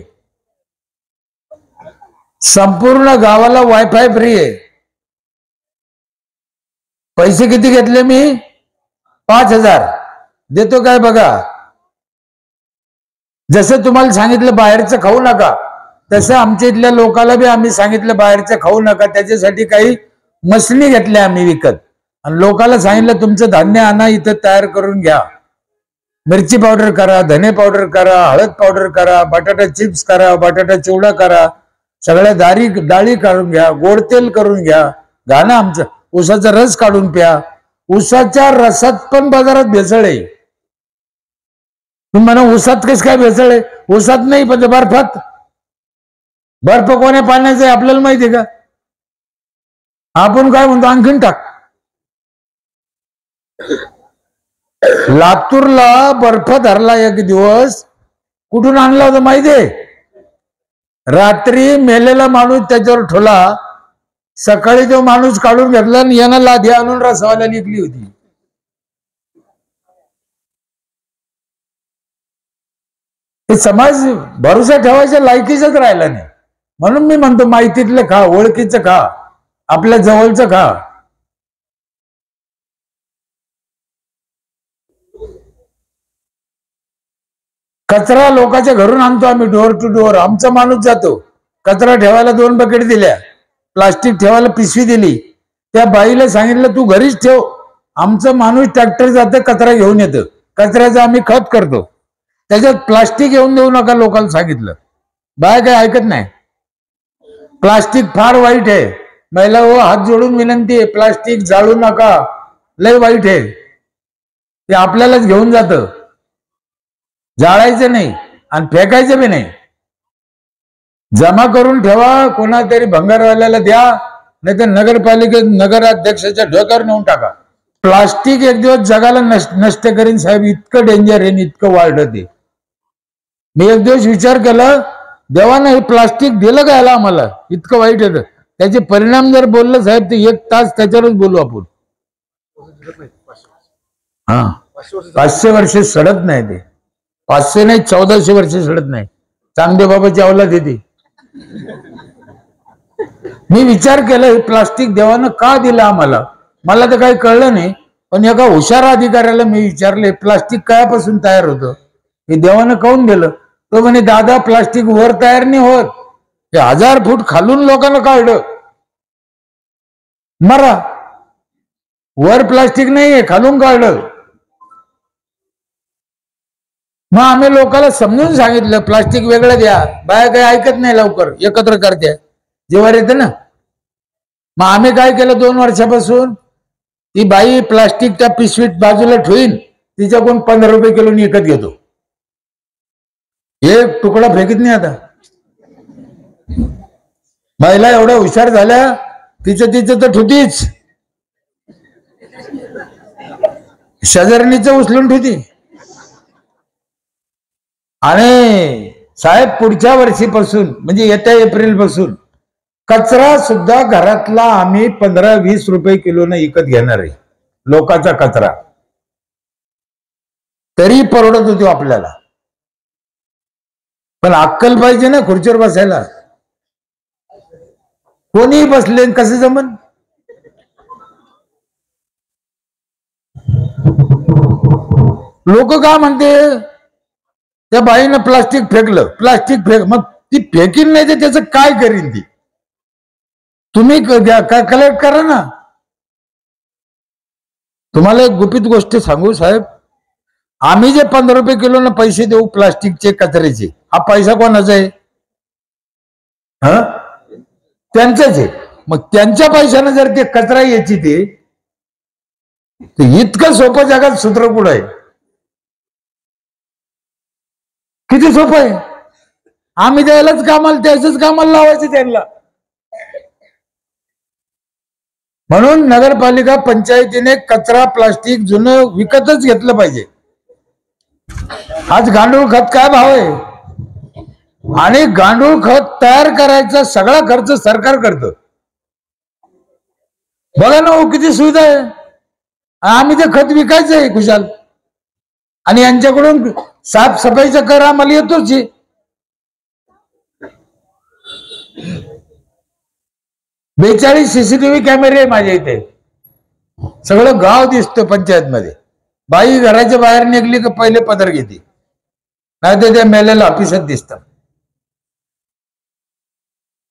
संपूर्ण गावाला वायफाय फ्री आहे. पैसे किती घेतले मी? 5,000 देतो काय बघा. जसं तुम्हाला सांगितलं बाहेरचं खाऊ नका, तसं आमच्या इथल्या लोकांना बी आम्ही सांगितलं बाहेरचं खाऊ नका. त्याच्यासाठी काही मशनी घेतल्या आम्ही विकत आणि लोकांना सांगितलं तुमचं धान्य आणा, इथं तयार करून घ्या. मिरची पावडर करा, धने पावडर करा, हळद पावडर करा, बटाटा चिप्स करा, बटाटा चिवडा करा, सगळ्या डाळी काढून घ्या, गोड तेल करून घ्या, घाणं आमचं ऊसाचा रस काढून प्या. ऊसाच्या रसात पण बाजारात भेसळ आहे. तुम्ही म्हणा ऊसात कस काय भेसळ आहे? ऊसात नाही पण बर्फात. बर्फ कोण्या पाण्याचा आहे आपल्याला माहिती आहे का? आपण काय म्हणतो आणखीन टाक. लातूरला बर्फ धरला एक दिवस, कुठून आणला होता माहितीये? रात्री मेलेला माणूस त्याच्यावर ठोला, सकाळी तो माणूस काढून घेतला आणि यानं लादी आणून रसवाला लिखली होती. हे समाज भरोसा ठेवायच्या लायकीचाच राहिला नाही. म्हणून मी म्हणतो माहितीतलं खा, ओळखीचं खा, आपल्या जवळचं खा. कचरा लोकांच्या घरून आणतो आम्ही, डोअर टू डोअर. आमचा माणूस जातो, कचरा ठेवायला 2 बकेट दिल्या, प्लास्टिक ठेवायला पिशवी दिली. त्या बाईला सांगितलं तू घरीच ठेव. आमचं माणूस ट्रॅक्टर जातं, कचरा घेऊन येतं, कचऱ्याचं आम्ही खत करतो, त्याच्यात प्लास्टिक येऊन देऊ नका लोकांना सांगितलं. बाय काय ऐकत नाही. प्लास्टिक फार वाईट आहे. महिला हो हात जोडून विनंती आहे, प्लास्टिक जाळू नका, लय वाईट आहे. ते आपल्यालाच घेऊन जातं. जाळायचं नाही आणि फेकायचं बी नाही. जमा करून ठेवा, कोणातरी भंगारवाल्याला द्या, नाही तर नगरपालिकेत नगराध्यक्षाच्या डोक्यावर नेऊन टाका. प्लास्टिक एक दिवस जगाला नष्ट करीन साहेब. इतकं डेंजर आहे, इतकं वाईट आहे. मी एक दिवस विचार केला, देवानं हे प्लास्टिक दिलं का याला आम्हाला? इतकं वाईट आहे. त्याचे परिणाम जर बोललं साहेब तर 1 तास त्याच्यावरच बोलू आपण. हा 500 वर्ष सडत नाही ते. 500 नाही 1400 वर्ष सडत नाही. चांगदेव बाबाची अवलाद येते. मी विचार केला हे प्लास्टिक देवानं का दिलं आम्हाला? मला तर काही कळलं नाही. पण एका हुशार अधिकाऱ्याला मी विचारले प्लास्टिक कायापासून तयार होतं, हे देवानं काऊन दिलं? तो म्हणे दादा प्लास्टिक वर तयार नाही होत, हे 1000 फूट खालून लोकांना काढलं. मरा वर प्लास्टिक नाहीये, खालून काढलं. मग आम्ही लोकांना समजून सांगितलं प्लास्टिक वेगळं द्या. बाया काही ऐकत नाही, लवकर एकत्र करते, जेव्हा येते ना. मग आम्ही काय केलं, 2 वर्षापासून ती बाई प्लास्टिक त्या पिशवीत बाजूला ठेवीन, तिच्याकडून 15 रुपये किलो विकत घेतो. एक तुकडा फेकीत नाही आता. बाईला एवढ्या हुशार झाल्या, तिचं तर ठुतीच, शेजारणीचं उचलून ठुती. आणि साहेब पुढच्या वर्षीपासून म्हणजे येत्या एप्रिल पासून कचरा सुद्धा घरातला आम्ही 15-20 रुपये किलोने विकत घेणार आहे. लोकांचा कचरा तरी परवडत होतो आपल्याला. पण अक्कल पाहिजे ना खुर्चीवर बसायला. कोणी बसले कसं जमन? लोक का म्हणते त्या बाईनं प्लास्टिक फेकलं, प्लास्टिक फेक. मग ती फेकीन नाही तर त्याचं काय करीन ती? तुम्ही कलेक्ट करा ना. तुम्हाला एक गुपित गोष्ट सांगू साहेब, आम्ही जे 15 रुपये किलोने पैसे देऊ प्लास्टिकचे कचऱ्याचे, हा पैसा कोणाचा आहे? त्यांचाच आहे. मग त्यांच्या पैशाने जर ते कचरा यायची ते इतकं सोपं जगात सूत्र कुठं आहे? किती सोपं आहे. आम्ही द्यायलाच कामाला, त्याच कामाला लावायचं त्यांना. म्हणून नगरपालिका पंचायतीने कचरा प्लास्टिक जुनं विकतच घेतलं पाहिजे. आज गांडूळ खत काय भाव आहे? आणि गांडूळ खत तयार करायचा सगळा खर्च सरकार करतं. बघा ना हो किती सुविधा आहे. आम्ही ते खत विकायचं आहे खुशाल, आणि यांच्याकडून साफसफाईचा कर आम्हाला येतोच. 42 CCTV कॅमेरे आहे माझ्या इथे. सगळं गाव दिसतं पंचायत मध्ये. बाई घराच्या बाहेर निघली की पहिले पदर घेते, नाही तर त्या मेलेल्या ऑफिसात दिसत.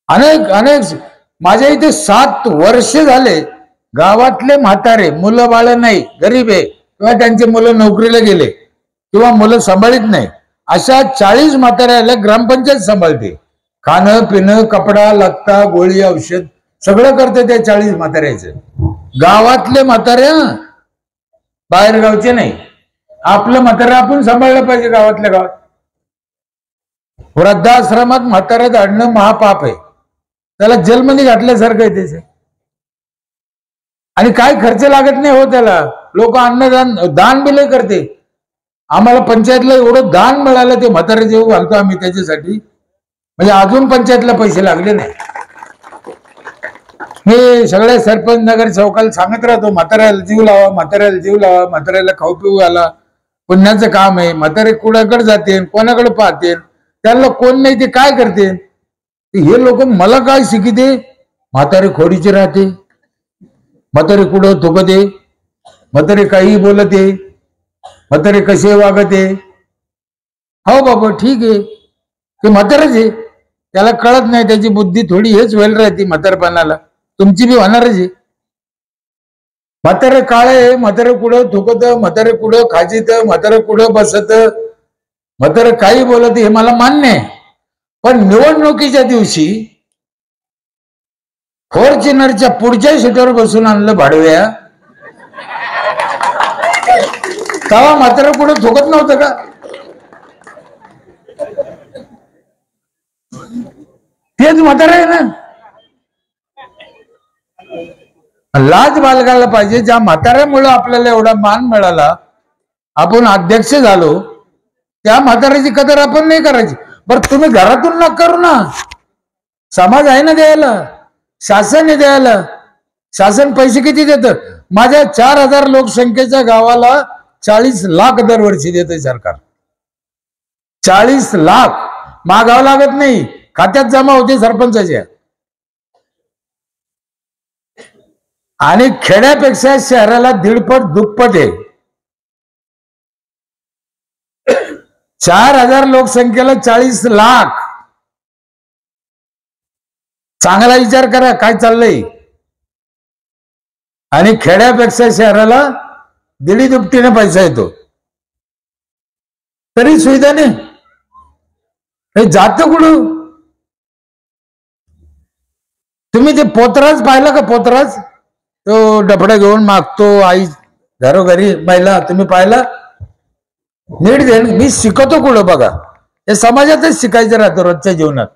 अनेक माझ्या इथे 7 वर्ष झाले गावातले म्हातारे, मुलं बाळ नाही, गरीब आहे, किंवा त्यांचे मुलं नोकरीला गेले किंवा मुलं सांभाळीत नाही, अशा 40 म्हाताऱ्याला ग्रामपंचायत सांभाळते. खाणं पिणं कपडा लत्ता गोळी औषध सगळं करते त्या 40 म्हाताऱ्याचं. गावातले म्हातारे, बाहेर गावचे नाही. आपलं म्हातारं आपण सांभाळलं पाहिजे गावातल्या गावात. वृद्धाश्रमात म्हातारं धाडणं महापाप आहे. त्याला जेलमध्ये घातल्यासारखं आहे त्याचे. आणि काय खर्च लागत नाही हो त्याला. लोक अन्नदान दान बिले करते. आम्हाला पंचायतला एवढं दान मिळालं ते म्हातारे जेव घालतो आम्ही त्याच्यासाठी, म्हणजे अजून पंचायतला पैसे लागले नाही. मी सगळ्या सरपंच नगर चौकाला सांगत राहतो, म्हाताऱ्याला जीव लावा, म्हाताऱ्याला जीव लावा, म्हाताऱ्याला खाऊ पिऊ घाला, पुण्याचं काम आहे. म्हातारे कुणाकडे जाते कोणाकडे पाहते, त्याला कोण नाही ते काय करते. हे लोक मला काय शिकिते, म्हातारे खोडीचे राहते, म्हातारे कुठं थुकते, म्हातारे काही बोलते, म्हातारे कसे वागते. हो बाबा ठीक आहे, ते म्हातारच आहे, त्याला कळत नाही, त्याची बुद्धी थोडी हेच व्हायला राहते म्हातारपणाला. तुमची बी होणारच आहे. म्हातारे काळे, म्हातारे कुठं थुकत, म्हातारे कुठं खाजीत, म्हातारे कुठं बसत, म्हातारे काही बोलत, हे मला मान्य आहे. पण निवडणुकीच्या दिवशी फॉर्च्युनरच्या पुढच्या सीटवर बसून आणलं भाडव्या, तेव्हा म्हातारे कुठं थुकत नव्हतं का? तेच म्हातारे आहे ना. लाज बाळगायला पाहिजे. ज्या म्हाताऱ्यामुळे आपल्याला एवढा मान मिळाला, आपण अध्यक्ष झालो, त्या म्हाताऱ्याची कदर आपण नाही करायची. बरं तुम्ही घरातून न करू ना, समाज आहे ना द्यायला, शासन आहे द्यायला. शासन पैसे किती देतं? माझ्या 4000 लोकसंख्येच्या गावाला 40 लाख दरवर्षी देते सरकार. 40 लाख मागावं लागत नाही, खात्यात जमा होते सरपंचाच्या. आणि खेड्यापेक्षा शहराला 1.5 दुप्पट आहे. 4000 लोकसंख्येला 40 लाख. चांगला विचार करा काय चाललंय. आणि खेड्यापेक्षा शहराला 1.5 दुपटीने पैसा येतो, तरी सुविधा नाही. हे जात कुठं? तुम्ही ते पोतराज पाहिला का? पोतराज तो डफडा घेऊन मागतो आई घरोघरी महिला, तुम्ही पाहिला? नीट दे. मी शिकवतो कुठं बघा, हे समाजातच शिकायचं राहतं रोजच्या जीवनात.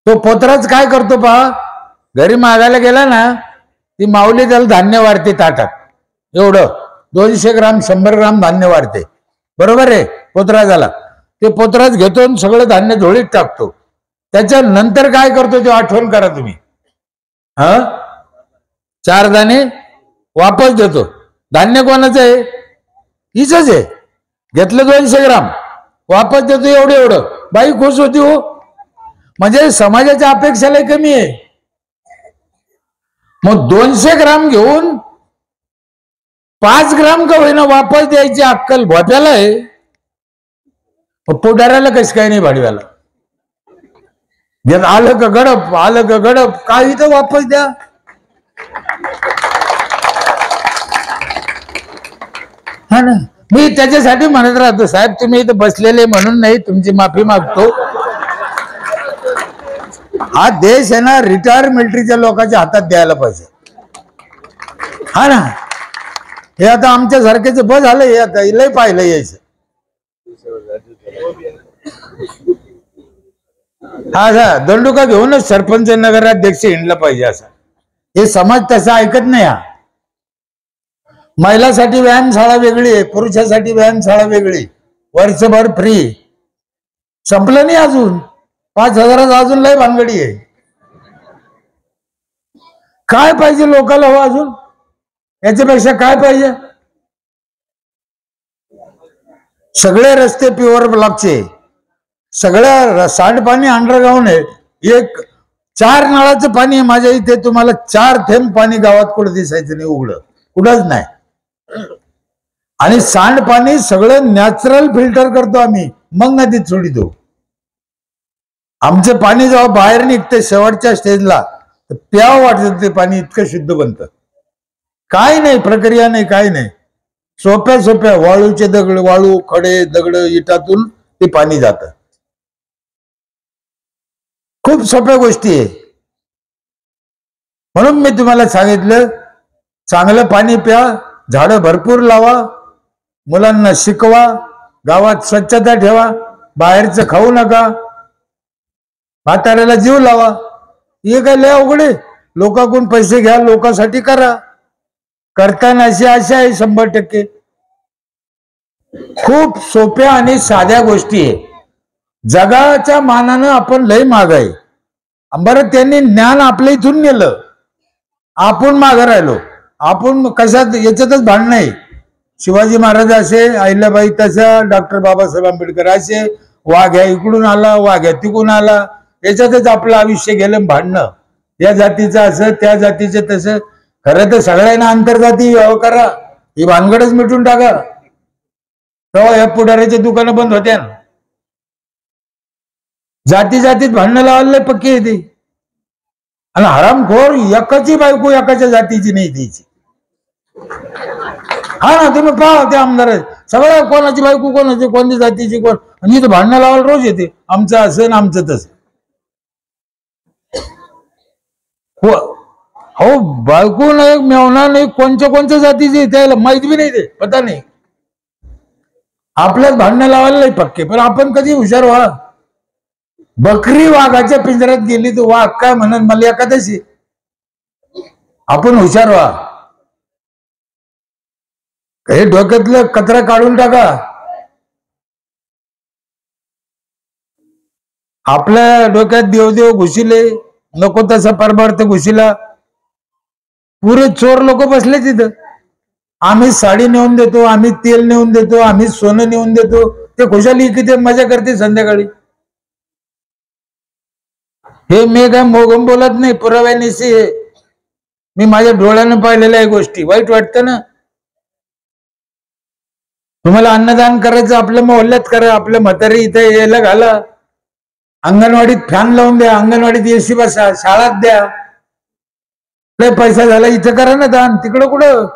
तो पोतराज काय करतो पहा, घरी मागायला गेला ना, ती माऊली त्याला धान्य वाढते ताटात, एवढं 200 ग्राम 100 ग्राम धान्य वाढते, बरोबर आहे पोतराजाला. ते पोतराज घेतो सगळं धान्य झोळीत टाकतो. त्याच्यानंतर काय करतो ते आठवण करा तुम्ही. 4 दाणे वापस देतो. धान्य कोणाचं आहे? हिचंच आहे. घेतलं 200 ग्राम वापस देतो, एवढं एवढं. बाई खुश होती हो. म्हणजे समाजाच्या अपेक्षाला कमी आहे. मग 200 ग्राम घेऊन 5 ग्राम का होईना वापस द्यायची अक्कल भोट्याला आहे, पुढाऱ्याला कसं काय नाही भाडव्याला. आलं का गडप, आलं का गडप, काही तर वापस द्या. हा ना. मी त्याच्यासाठी म्हणत राहतो, साहेब तुम्ही इथं बसलेले म्हणून नाही, तुमची माफी मागतो. हा देश आहे ना रिटायर मिलिटरीच्या लोकांच्या हातात द्यायला पाहिजे. हा ना. हे आता आमच्या सारखेच बस झालं, हे आता लय पाहिलं यायचं. हा दंडुका घेऊनच सरपंच नगराध्यक्ष हिंडला पाहिजे असं. हे समाज तसा ऐकत नाही. हा महिलासाठी व्यायामशाळा वेगळी आहे, पुरुषासाठी व्यायामशाळा वेगळी, वर्षभर फ्री. संपलं नाही अजून, 5000 अजून लय भानगडी आहे. काय पाहिजे लोकांना हो अजून? याच्यापेक्षा काय पाहिजे? सगळे रस्ते प्युअर ब्लॉकचे, सगळ्या सांडपाणी अंडरग्राऊंड आहे. 4 नळाचं पाणी आहे माझ्या इथे, तुम्हाला 4 थेंब पाणी गावात कुठं दिसायचं नाही, उघडं कुठंच नाही. आणि सांडपाणी सगळं नॅचरल फिल्टर करतो आम्ही, मग नदीत सोडितो. आमचं पाणी जेव्हा बाहेर निघते शेवटच्या स्टेजला, तर प्यावं वाटतं ते पाणी, इतकं शुद्ध बनतं. काय नाही प्रक्रिया नाही, काय नाही. सोप्या सोप्या वाळूचे दगड, वाळू खडे दगड इटातून ते पाणी जातं. खूप सोप्या गोष्टी आहे. म्हणून मी तुम्हाला सांगितलं, चांगलं पाणी प्या, झाडं भरपूर लावा, मुलांना शिकवा, गावात स्वच्छता ठेवा, बाहेरचं खाऊ नका, म्हाताऱ्याला जीव लावा. हे काय लय अवघड आहे? लोकांकडून पैसे घ्या, लोकांसाठी करा. करताना अशी आशा आहे 100%. खूप सोप्या आणि साध्या गोष्टी आहे. जगाच्या मानानं आपण लय माग आहे. बरं, त्यांनी ज्ञान आपल्या इथून नेलं, आपण मागं राहिलो. आपण कशात याच्यातच भांडण आहे. शिवाजी महाराज असे, अहिल्याबाई तशा, डॉक्टर बाबासाहेब आंबेडकर असे, वाघ्या इकडून आला, वाघ्या तिकडून आला, याच्यातच आपलं आयुष्य गेलं भांडणं. या जातीचं असं, त्या जातीचं तसं. खरं तर सगळ्यांना आंतरजाती व्यवहार करा, ही भानगडच मिटून टाका, तेव्हा या पुढाऱ्याचे दुकानं बंद होत्या. जाती जातीत भांडणं लावायला पक्की येते. आणि हरामखोर एकाची बायको एकाच्या जातीची नाही द्यायची. हा ना, तुम्ही पहा ते आमदार सगळ्या कोणाची बायको कोणाची, कोणती जातीची, कोण, आणि इथं भांडणं लावायला रोज येते, आमचं असं ना आमचं तसं. हो, बायको नाही, मेवना नाही, कोणत्या जातीचे त्याला माहित बी नाही, ते पता नाही. आपल्याच भांडणं लावायला नाही पक्के. पण आपण कधी हुशार व्हा. बकरी वाघाच्या पिंजऱ्यात गेली तर वाघ काय म्हणून मला एकादशी. आपण हुशार व्हा. हे डोक्यातलं कचरा काढून टाका. आपल्या डोक्यात देवदेव घुसिले, नको तसा परमार्थ घुसिला. पुरे चोर लोक बसले तिथं. आम्ही साडी नेऊन देतो, आम्ही तेल नेऊन देतो, आम्ही सोनं नेऊन देतो. ते खुशाली किती मजा करते संध्याकाळी. हे मी काय मोगम बोलत नाही, पुराव्यानिशी हे मी माझ्या डोळ्यानं पाहिलेल्या आहे गोष्टी. वाईट वाटतं ना. तुम्हाला अन्नदान करायचं आपल्या मोहल्ल्यात करा, आपल्या म्हातारी इथे यायला घाला, अंगणवाडीत फॅन लावून द्या, अंगणवाडीत एसी बसा, शाळात द्या. लय पैसा झाला इथं करा ना दान, तिकडं कुठं.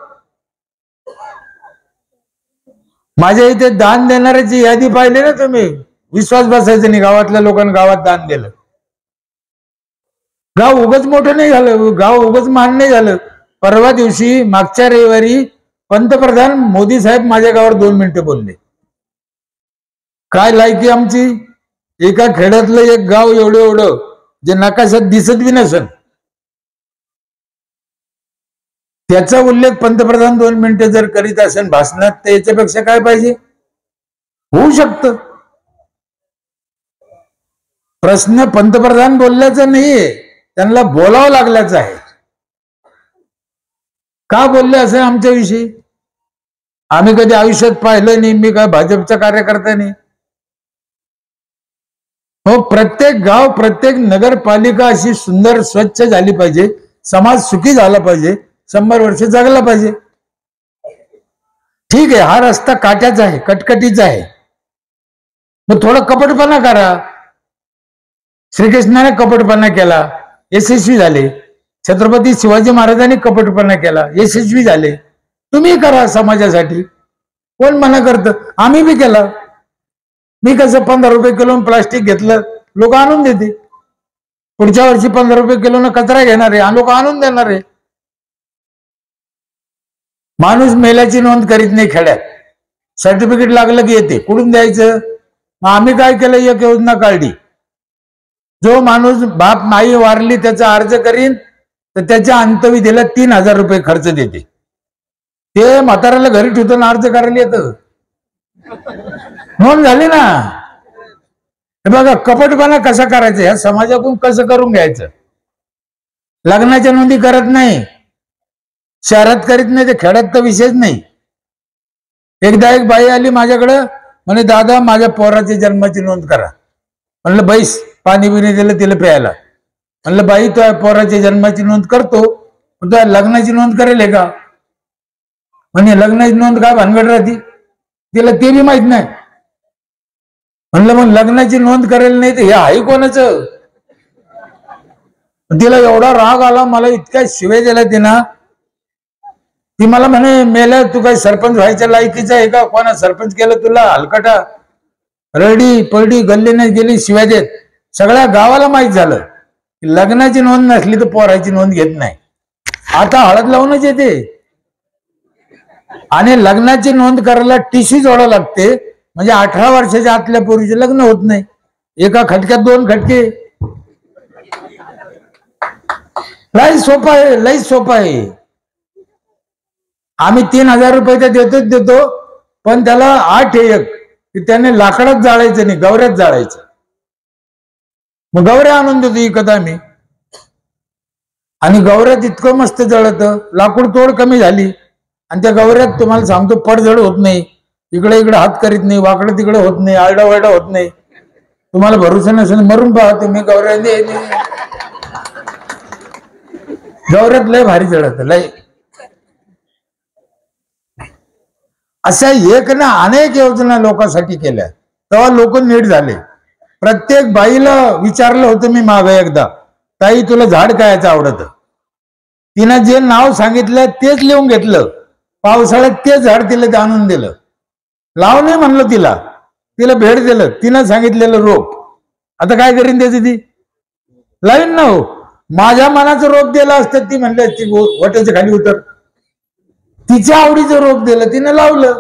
माझ्या इथे दान देणाऱ्याची यादी पाहिली ना तुम्ही, विश्वास बसायचा नाही. गावातल्या लोकांनी गावात दान दिलं. गाव उगच मोठं नाही झालं, गाव उगच महान नाही झालं. परवा दिवशी मागच्या रविवारी पंतप्रधान मोदी साहेब माझ्या गावावर 2 मिनिटं बोलले. काय लायकी आमची. एका खेड्यातलं एक गाव एवढं जे नकाशात दिसत बी नसेल, त्याचा उल्लेख पंतप्रधान 2 मिनिटं जर करीत असेल भाषणात, तर याच्यापेक्षा काय पाहिजे. होऊ शकतं. प्रश्न पंतप्रधान बोलल्याचा नाहीये, त्यांना बोलावं लागल्याचं आहे. का बोलले असं आमच्याविषयी आम्ही कधी आयुष्यात पाहिलं नाही. मी काय भाजपचा कार्यकर्ता नाही. हो, प्रत्येक गाव, प्रत्येक नगरपालिका अशी सुंदर स्वच्छ झाली पाहिजे, समाज सुखी झाला पाहिजे, 100 वर्ष जगला पाहिजे. ठीक आहे, हा रस्ता काट्याचा आहे, कटकटीचा आहे, मग थोडा कपटपणा करा. श्रीकृष्णाने कपटपणा केला, यशस्वी झाले. छत्रपती शिवाजी महाराजांनी कपटपणा केला, यशस्वी झाले. तुम्ही करा समाजासाठी. कोण मना करतं? आम्ही बी केला. मी कसं 15 रुपये किलो प्लास्टिक घेतलं, लोक आणून देते. पुढच्या वर्षी 15 रुपये किलो कचरा घेणार आहे, लोक आणून देणार आहे. माणूस मेल्याची नोंद करीत नाही खेड्यात. सर्टिफिकेट लागलं की येते, कुठून द्यायचं? मग आम्ही काय केलं, एक योजना काढली. जो माणूस बाप माई वारली त्याचा अर्ज करीन तर त्याच्या अंतविधीला 3000 रुपये खर्च देते. ते म्हाताऱ्याला घरी ठेवून अर्ज करायला येतं. नोंद झाली ना. हे बघा, कपटपणा कसा करायचा, ह्या समाजाकडून कसं करून घ्यायचं. लग्नाच्या नोंदी करत नाही, शहरात करीत नाही, ते खेड्यात तर विषयच नाही. एकदा एक बाई आली माझ्याकडं, म्हणे दादा माझ्या पोराची जन्माची नोंद करा. म्हणलं बैस, पाणी बिणी दिलं तिला प्यायला. म्हणलं बाई, तो पोराच्या जन्माची नोंद करतो, पण तो लग्नाची नोंद करेल का? म्हणजे लग्नाची नोंद काय भानगड राहती, तिला ते बी माहित नाही. म्हणलं मग लग्नाची नोंद करेल नाही तर हे आहे कोणाचं? तिला एवढा राग आला, मला इतक्या शिव्या दिल्या तिनं. ती मला म्हणे, मेल्या तू काही सरपंच व्हायच्या लायकीचा आहे का? कोणा सरपंच केलं तुला? हलकटा, रडी पडडी गल्लीने गेली शिव्या देत. सगळ्या गावाला माहीत झालं की लग्नाची नोंद नसली तर पोराची नोंद घेत नाही. आता हळद लावूनच येते. आणि लग्नाची नोंद करायला टीसी जोडा लागते, म्हणजे 18 वर्षाच्या आतल्या पोरीचे लग्न होत नाही. एका खटक्यात 2 खटके. लई सोपं आहे, लई सोपं आहे. आम्ही 3000 रुपये तर देतो, पण त्याला 8 1 की त्याने लाकडात जाळायचं नाही, गवऱ्यात जाळायचं. मग गवऱ्या आणून देतो विकत आम्ही. आणि गवऱ्यात इतकं मस्त जळत, लाकूड तोड कमी झाली. आणि त्या गवऱ्यात तुम्हाला सांगतो पडझड होत नाही, इकडे इकडे हात करीत नाही, वाकडे तिकडे होत नाही, आरडा वरडा होत नाही. तुम्हाला भरोसा नसेल मरून पहा तुम्ही. गवऱ्यात लय भारी जळत, लय. अशा एक ना अनेक योजना लोकांसाठी केल्या, तेव्हा लोक नीट झाले. प्रत्येक बाईला विचारलं होतं मी मागे एकदा, ताई तुला झाड कायचं आवडतं? तिनं जे नाव सांगितलं तेच लिहून घेतलं. पावसाळ्यात तेच झाड तिला आणून दिलं. लाव नाही म्हणलं तिला, तिला भेट दिलं. तिनं सांगितलेलं रोप. आता काय करीन त्याची ती? लावीन ना हो. माझ्या मनाचं रोप दिलं असतं, ती म्हणली असती वटाच्या खाली उतर. तिच्या आवडीचं रोप दिलं, तिनं लावलं.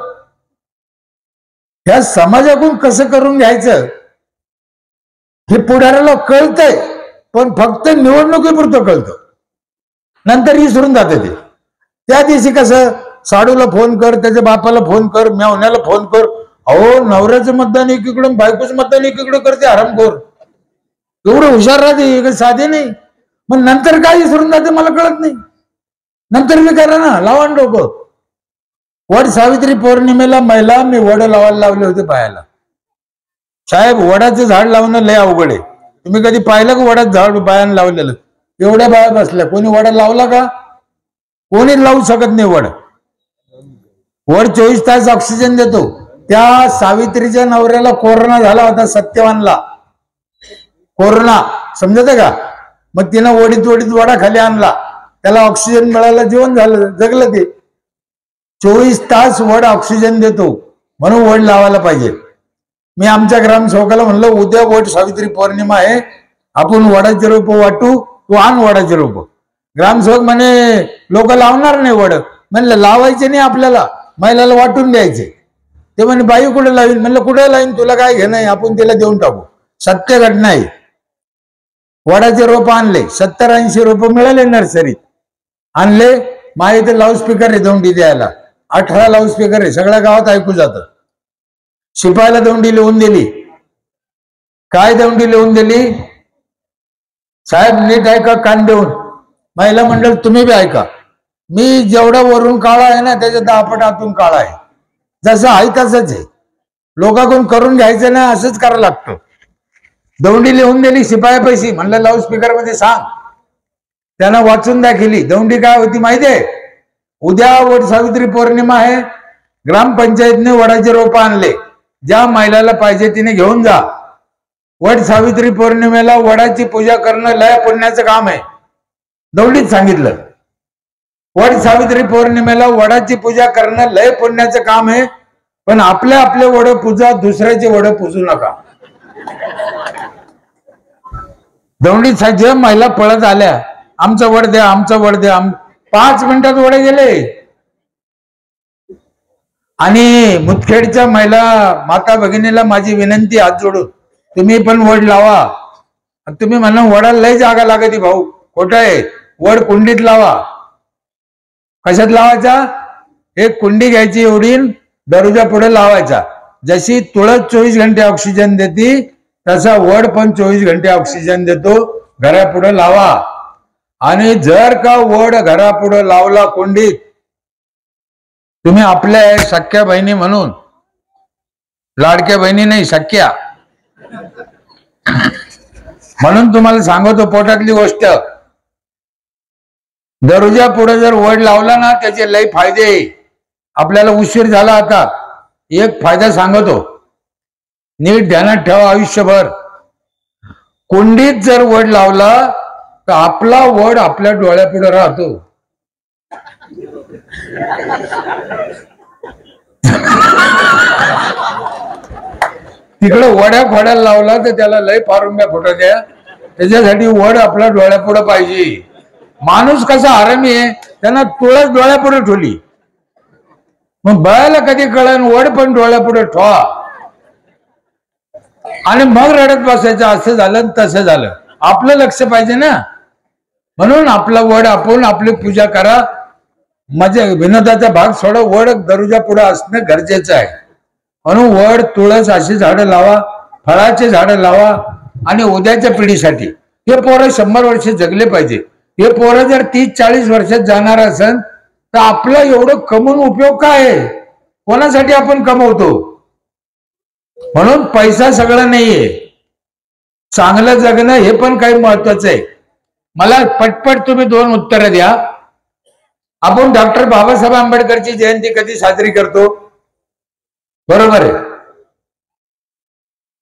ह्या समाजाकडून कसं करून घ्यायचं हे पुढाऱ्याला कळतंय, पण फक्त निवडणुकीपुरतं कळतं. नंतर विसरून जाते ते. त्या दिवशी कसं साडूला फोन कर, त्याच्या बापाला फोन कर, मेवण्याला फोन कर. अहो नवऱ्याचं मतदान एकीकडून, बायकोचं मतदान एकीकडे करते हरामखोर. एवढं हुशार राहते, साधे नाही. मग नंतर काय विसरून जाते मला कळत नाही. नंतर मी करा ना, लावा डोकं. वड सावित्री पौर्णिमेला महिला मी वड लावायला लावले होते पायाला. साहेब वडाचं झाड लावणं लय अवघड आहे. तुम्ही कधी पाहिलं का वडाचं झाड बायानं लावलेलं? एवढ्या बाया बसल्या. कोणी वडा लावला का? कोणी लावू शकत नाही वड. वड 24 तास ऑक्सिजन देतो. त्या सावित्रीच्या नवऱ्याला कोरोना झाला होता, सत्यवानला कोरोना, समजत का? मग तिनं ओढीत वडा खाली आणला, त्याला ऑक्सिजन मिळाला, जीवन झालं, जगलं ते. 24 तास वड ऑक्सिजन देतो, म्हणून वड लावायला पाहिजे. मी आमच्या ग्रामसेवकाला म्हणलं उद्या वड सावित्री पौर्णिमा आहे, आपण वडाचे रोप वाटू, तू आण वडाचे रोप. ग्रामसेवक म्हणे लोक लावणार नाही वड. म्हणलं लावायचे नाही, आपल्याला महिलाला वाटून द्यायचे. ते म्हणे बाई कुठे लावीन? म्हणलं कुठे लावीन, तुला काय घेणं आहे, आपण तिला देऊन टाकू. सत्य घटना आहे. वडाचे रोप आणले, 70-80 रोप मिळाले नर्सरीत. आणले, माझ्या इथे लाऊडस्पीकर आहे दौंडी द्यायला, 18 लाऊडस्पीकर आहे, सगळ्या गावात ऐकू जातं. शिपायाला दौंडी लिहून दिली. काय दौंडी लिहून दिली? साहेब नीट ऐका कान देऊन. महिला मंडळ तुम्ही बी ऐका. मी जेवढा वरून काळा आहे ना, त्याच्या 10 पट आतून काळा आहे. जसं आहे तसंच आहे. लोकांकडून करून घ्यायचं ना, असंच करावं लागतं. दौंडी लिहून दिली शिपाया पैसे. म्हणलं लाऊडस्पीकर मध्ये सांग. त्यानं वाचून दाखवली. दौंडी काय होती माहितीये? उद्या वड सावित्री पौर्णिमा आहे, ग्रामपंचायतने वडाचे रोप आणले, ज्या महिलाला पाहिजे तिने घेऊन जा. वड सावित्री पौर्णिमेला वडाची पूजा करणं लय पुण्याचं काम आहे. दौंडीत सांगितलं, वड सावित्री पौर्णिमेला वडाची पूजा करणं लय पुण्याचं काम आहे, पण आपले वड पूजा, दुसऱ्याचे वड पूजू नका. दौंडीत साध्य महिला पळत आल्या, आमचा वड द्या, आमचा वड द्या. 5 मिनिटात वडे गेले. आणि मुदखेडच्या महिला माता भगिनीला माझी विनंती हात जोडून, तुम्ही पण वड लावा. तुम्ही म्हणा वडाला लय जागा लागते भाऊ, खोटं आहे. वड कुंडीत लावा. कशात लावायचा? एक कुंडी घ्यायची एवढी, दरवाजा पुढे लावायचा. जशी तुळस 24 घंटे ऑक्सिजन देते, तसा वड पण 24 घंटे ऑक्सिजन देतो. घरापुढे लावा. आणि जर का वड घरापुढे लावला कुंडीत, तुम्ही आपल्या सख्या बहिणी म्हणून, लाडक्या बहिणी नाही सख्या म्हणून तुम्हाला सांगतो पोटातली गोष्ट. दरवाजा पुढे जर वड लावला ना, त्याचे लय फायदे. आपल्याला उशीर झाला, आता एक फायदा सांगतो, नीट ध्यानात ठेवा आयुष्यभर. कुंडीत जर वड लावला तर आपला वड आपल्या डोळ्यापुढे राहतो. तिकडे वड्या खोड्याला लावला तर त्याला लय पारुंब्या फुटत द्या, त्याच्यासाठी वड आपला डोळ्यापुढे पाहिजे. माणूस कसा आरामी आहे, त्यांना तुळस डोळ्यापुढे ठेवली, मग बळायला कधी कळण वड पण डोळ्यापुढे ठेवा आणि मग रडत बसायचं. असं झालं तसं झालं, आपलं लक्ष पाहिजे ना. म्हणून आपला वड आपण आपली पूजा करा. माझ्या विनोदाचा भाग सोडा, वड दरवाजा पुढे असणं गरजेचं आहे. म्हणून वड तुळस अशी झाडं लावा, फळाचे झाडं लावा आणि उद्याच्या पिढीसाठी हे पोरं 100 वर्ष जगले पाहिजे. हे पोरं जर 30-40 वर्षात जाणार असेल तर आपलं एवढं कमवून उपयोग काय आहे? कोणासाठी आपण कमवतो? म्हणून पैसा सगळं नाहीये, चांगलं जगणं हे पण काही महत्वाचं आहे. मला पटपट तुम्ही 2 उत्तरं द्या. आपण डॉक्टर बाबासाहेब आंबेडकरची जयंती कधी साजरी करतो? बरोबर आहे.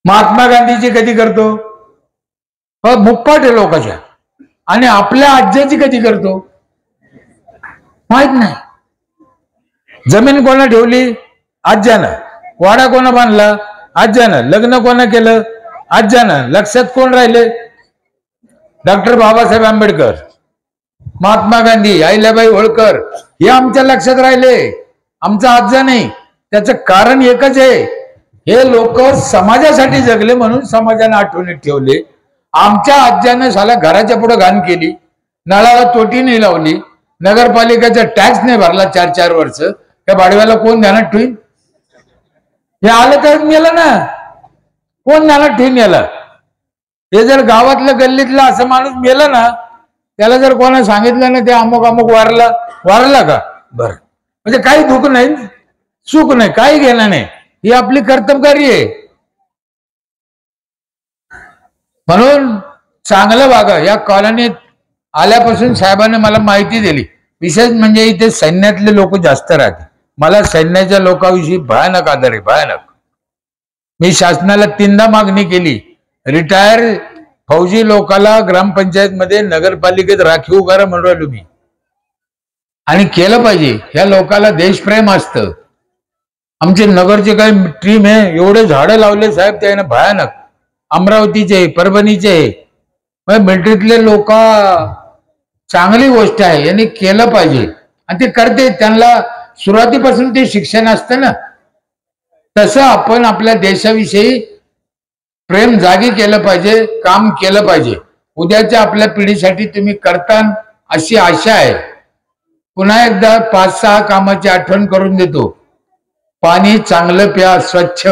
महात्मा गांधीची कधी करतो? मुप्पाट आहे लोकांच्या. आणि आपल्या आज्याची कधी करतो? माहित नाही. जमीन कोणा ठेवली? आज्यानं. वाडा कोणा बांधला? आज्यानं. लग्न कोणा केलं? आज्यानं. लक्षात कोण राहिले? डॉक्टर बाबासाहेब आंबेडकर, महात्मा गांधी, अहिल्याबाई होळकर हे आमच्या लक्षात राहिले. आमचा आज्जा नाही. त्याचं कारण एकच आहे, हे लोक समाजासाठी जगले म्हणून समाजाने आठवणीत ठेवले. आमच्या आज्यानं साला घराच्या पुढे घाण केली, नळाला तोटी नाही लावली, नगरपालिकेचा टॅक्स नाही भरला 4-4 वर्ष. त्या भाडव्याला कोण ध्यानात ठेवीन? हे आलं तर मेलं ना, कोण ध्यानात ठेवीन याला? हे जर गावातलं गल्लीतलं असं माणूस मेलं ना, त्याला जर कोणा सांगितलं ना ते अमुक अमुक वारला का, बरं म्हणजे काही दुःख नाही, सुख नाही, काही घेणं नाही. ही आपली कर्तव्यकारी आहे. म्हणून चांगलं वागा. या कॉलनीत आल्यापासून साहेबांनी मला माहिती दिली. विशेष म्हणजे इथे सैन्यातले लोक जास्त राहते. मला सैन्याच्या लोकांविषयी भयानक आदर आहे, भयानक. मी शासनाला 3दा मागणी केली, रिटायर फौजी लोकाला ग्रामपंचायत मध्ये नगरपालिकेत राखीव करा म्हणून राहिलो मी. आणि केलं पाहिजे. या लोकाला देशप्रेम असतं. आमचे नगरचे काही टीम आहे, एवढे झाडं लावले साहेब त्याने भयानक. अमरावतीचे, परभणीचे मिलिटरीतले लोक, चांगली गोष्ट आहे, यांनी केलं पाहिजे. आणि ते करते. त्यांना सुरुवातीपासून ते शिक्षण असतं ना, तसं आपण आपल्या देशाविषयी प्रेम जागी केलं पाहिजे, काम केलं पाहिजे. उद्याच्या आपल्या पिढीसाठी तुम्ही करता अशी आशा आहे. पुन्हा एकदा 5-6 कामाची आठवण करून देतो. पाणी चांगलं प्या, स्वच्छ.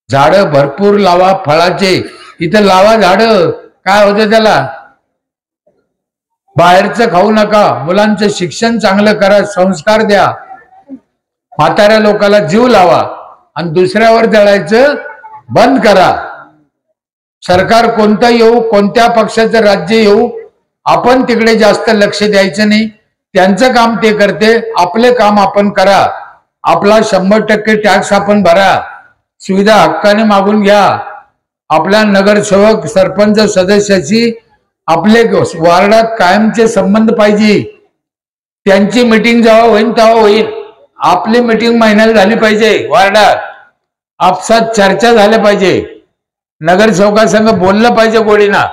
झाडं भरपूर लावा, फळाचे इथं लावा झाडं. काय होतं त्याला? बाहेरचं खाऊ नका. मुलांचं शिक्षण चांगलं करा, संस्कार द्या. म्हाताऱ्या लोकांना जीव लावा आणि दुसऱ्यावर जळायचं बंद करा. सरकार कोणतं येऊ, कोणत्या पक्षाचं राज्य येऊ, आपण तिकडे जास्त लक्ष द्यायचं नाही. त्यांचं काम ते करते, आपले काम आपण करा. आपला 100% टॅक्स आपण भरा. सुविधा हक्काने मागून घ्या. आपल्या नगरसेवक, सरपंच, सदस्याची आपले वार्डात कायमचे संबंध पाहिजे. त्यांची मीटिंग जेव्हा होईल तेव्हा होईल. आपली मीटिंग महिन्याला झाली पाहिजे. वार्डात आपसात चर्चा झाल्या पाहिजे. नगरसेवकासंग बोललं पाहिजे गोडीना,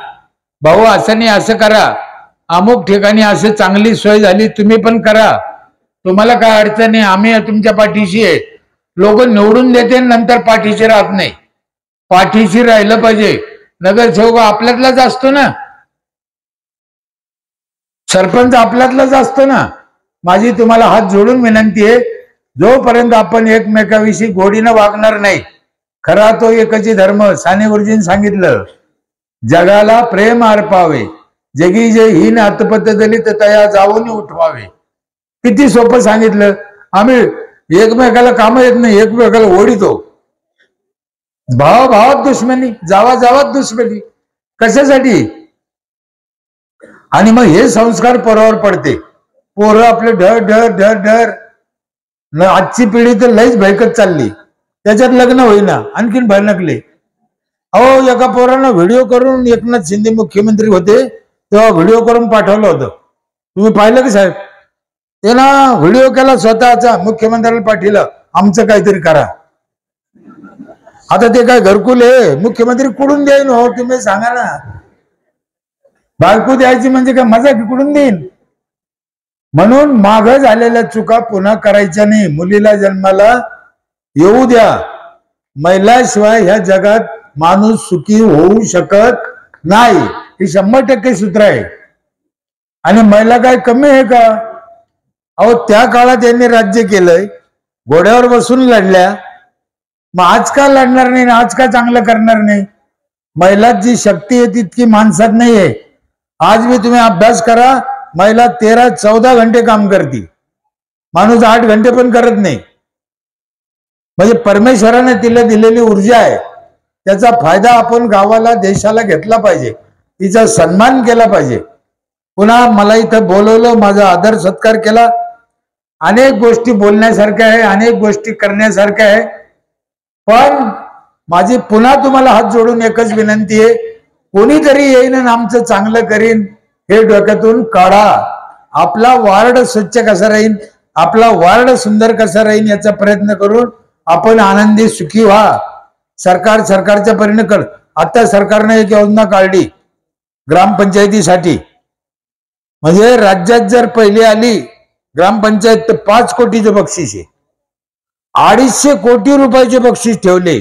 भाऊ असं नाही, असं करा, अमुक ठिकाणी असं चांगली सोय झाली, तुम्ही पण करा, तुम्हाला काय अडचण नाही, आम्ही तुमच्या पाठीशी आहे. लोक निवडून देते नंतर पाठीशी राहत नाही. पाठीशी राहिलं पाहिजे. नगरसेवक आपल्यातलाच असतो ना, सरपंच आपल्यातलाच असतो ना. माझी तुम्हाला हात जोडून विनंती आहे, जोपर्यंत आपण एकमेकाविषयी गोडीनं वागणार नाही, खरा तो एकची धर्म. साने गुरुजींनी सांगितलं, जगाला प्रेम अर्पावे, जगी जे हीन अतपत दलित तया जाऊन उठवावे. किती सोपं सांगितलं. आम्ही एकमेकाला काम येत नाही, एकमेकाला ओढितो. भावाभावात दुश्मनी, जावाजावात दुश्मनी, कशासाठी? आणि मग हे संस्कार पोरावर पडते. पोरं आपले ढर ढर ढर ढर. आजची पिढी तर लईच भयकत चालली. त्याच्यात लग्न होईना, आणखीन भयनकले. अहो, एका पोरानं व्हिडिओ करून, एकनाथ शिंदे मुख्यमंत्री होते तेव्हा व्हिडिओ करून पाठवलं होतं. तुम्ही पाहिलं की साहेब? ते ना व्हिडिओ केला स्वतःचा, मुख्यमंत्र्याला पाठवलं, आमचं काहीतरी करा. आता ते काय घरकुल आहे, मुख्यमंत्री कुठून देईन हो तुम्ही सांगा ना. बायको द्यायची म्हणजे काय मजा कुठून देईन. म्हणून माग झालेल्या चुका पुन्हा करायच्या नाही. मुलीला जन्माला येऊ द्या. महिलाशिवाय ह्या जगात माणूस सुखी होऊ शकत नाही. हे 100% सूत्र आहे. आणि महिला काय कमी आहे का. अहो त्या काळात यांनी राज्य केलंय, घोड्यावर बसून लढल्या. मग आज का लढणार नाही, आज का चांगलं करणार नाही. महिलात जी शक्ती आहे तितकी माणसात नाहीये. आज मी तुम्ही अभ्यास करा, महिला 13-14 घंटे काम करते, माणूस 8 घंटे पण करत नाही. म्हणजे परमेश्वराने तिला दिलेली ऊर्जा आहे, त्याचा फायदा आपण गावाला देशाला घेतला पाहिजे, तिचा सन्मान केला पाहिजे. पुन्हा मला इथं बोलवलं, माझा आदर सत्कार केला. अनेक गोष्टी बोलण्यासारख्या आहे, अनेक गोष्टी करण्यासारख्या आहे. पण माझी पुन्हा तुम्हाला हात जोडून एकच विनंती आहे, कोणीतरी येईन आणि आमचं चांगलं करीन हे डोक्यातून काढा. आपला वार्ड स्वच्छ कसा राहील, आपला वार्ड सुंदर कसा राहील याचा प्रयत्न करून आपण आनंदी सुखी व्हा. सरकारच्या परीने कर. आता सरकारने एक योजना काढली ग्रामपंचायतीसाठी. म्हणजे राज्यात जर पहिली आली ग्रामपंचायत तर 5 कोटीचं बक्षीस आहे. 250 कोटी रुपयाचे बक्षीस ठेवले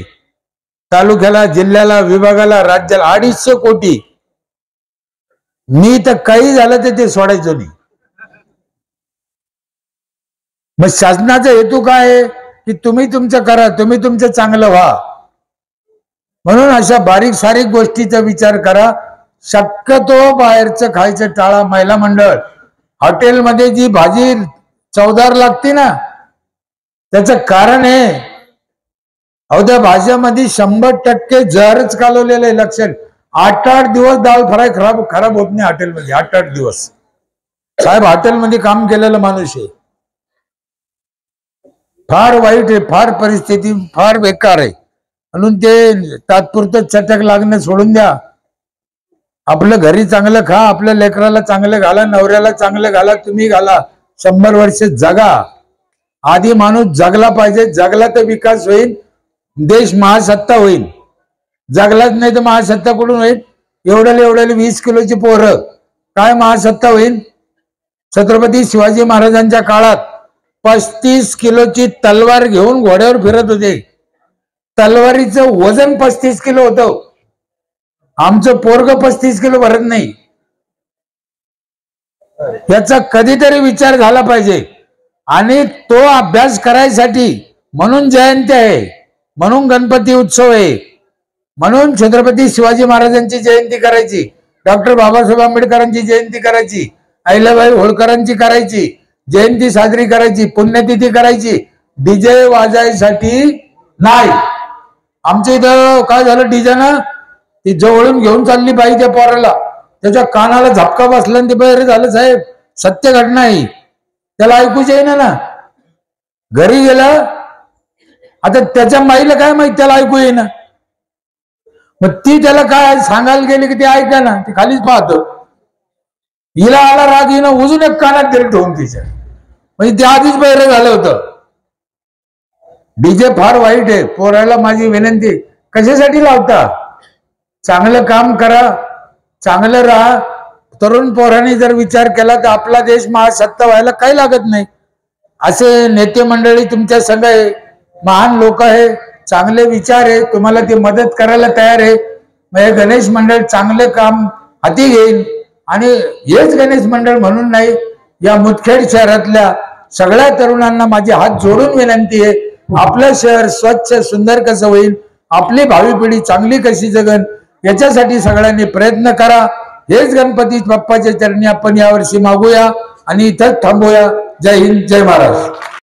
तालुक्याला, जिल्ह्याला, विभागाला, राज्याला. 250 कोटी. मी तर काही झालं तर ते सोडायचो नाही. मग शासनाचा हेतू काय आहे की तुम्ही तुमचं करा, तुम्ही तुमचं चांगलं व्हा. म्हणून अशा बारीक सारीक गोष्टीचा विचार करा. शक्यतो बाहेरचं खायचं टाळा. महिला मंडळ हॉटेलमध्ये जी भाजी चवदार लागते ना, त्याचं कारण आहे अहो त्या भाज्यामध्ये 100% जहरच कालवलेलं आहे. लक्षात 8-8 दिवस दाल फ्राय खराब होत नाही हॉटेलमध्ये. 8-8 दिवस. साहेब हॉटेलमध्ये काम केलेला माणूस आहे. फार वाईट आहे, फार परिस्थिती फार बेकार आहे. म्हणून ते तात्पुरतं चटक लागणं सोडून द्या. आपलं घरी चांगलं खा, आपल्या लेकराला चांगलं घाला, नवऱ्याला चांगलं घाला, तुम्ही घाला. 100 वर्ष जगा. आधी माणूस जगला पाहिजे. जगला तर विकास होईल, देश महासत्ता होईल. जगलाच नाही तर महासत्ता कुठून होईल. एवढ्याला 20 किलोची पोरं काय महासत्ता होईल. छत्रपती शिवाजी महाराजांच्या काळात 35 किलोची तलवार घेऊन घोड्यावर फिरत होते. तलवारीचं वजन 35 किलो होतं. आमचं पोरग 35 किलो भरत नाही. याचा कधीतरी विचार झाला पाहिजे. आणि तो अभ्यास करायसाठी म्हणून जयंती आहे, म्हणून गणपती उत्सव आहे, म्हणून छत्रपती शिवाजी महाराजांची जयंती करायची, डॉक्टर बाबासाहेब आंबेडकरांची जयंती करायची, अहिल्याबाई होळकरांची करायची, जयंती साजरी करायची, पुण्यतिथी करायची. डीजे वाजायसाठी नाही. आमच्या इथं काय झालं, डीजेनं ती जवळून घेऊन चालली बाई त्या पोराला, त्याच्या कानाला झपका बसला आणि ते बाहेर झालं. साहेब सत्य घटना आहे. त्याला ऐकूच येईना ना. घरी गेला, आता त्याच्या माईला काय माहित त्याला ऐकू येईना. मग ती त्याला काय सांगायला गेली की ते ऐका ना, ती खालीच पाहतो. हिला आला राग, हिनं उजून एक कानात दिली ठेवून तिच्या. म्हणजे ते आधीच बहिरं झालं होतं. डीजे फार वाईट आहे. पोराला माझी विनंती, कशासाठी लावता. चांगलं काम करा, चांगलं राहा. तरुण पोरांनी जर विचार केला तर आपला देश महासत्ता व्हायला काही लागत नाही. असे नेते मंडळी तुमच्या संग आहे, महान लोक आहे, चांगले विचार आहे, तुम्हाला ते मदत करायला तयार आहे. मग हे गणेश मंडळ चांगलं काम हाती घेईल. आणि हेच गणेश मंडळ म्हणून नाही, या मुदखेड शहरातल्या सगळ्या तरुणांना माझी हात जोडून विनंती आहे, आपलं शहर स्वच्छ सुंदर कसं होईल, आपली भावी पिढी चांगली कशी जगन, याच्यासाठी सगळ्यांनी प्रयत्न करा. हेच गणपती बाप्पाच्या चरणी आपण यावर्षी मागूया आणि इथंच थांबूया. जय हिंद, जय महाराष्ट्र.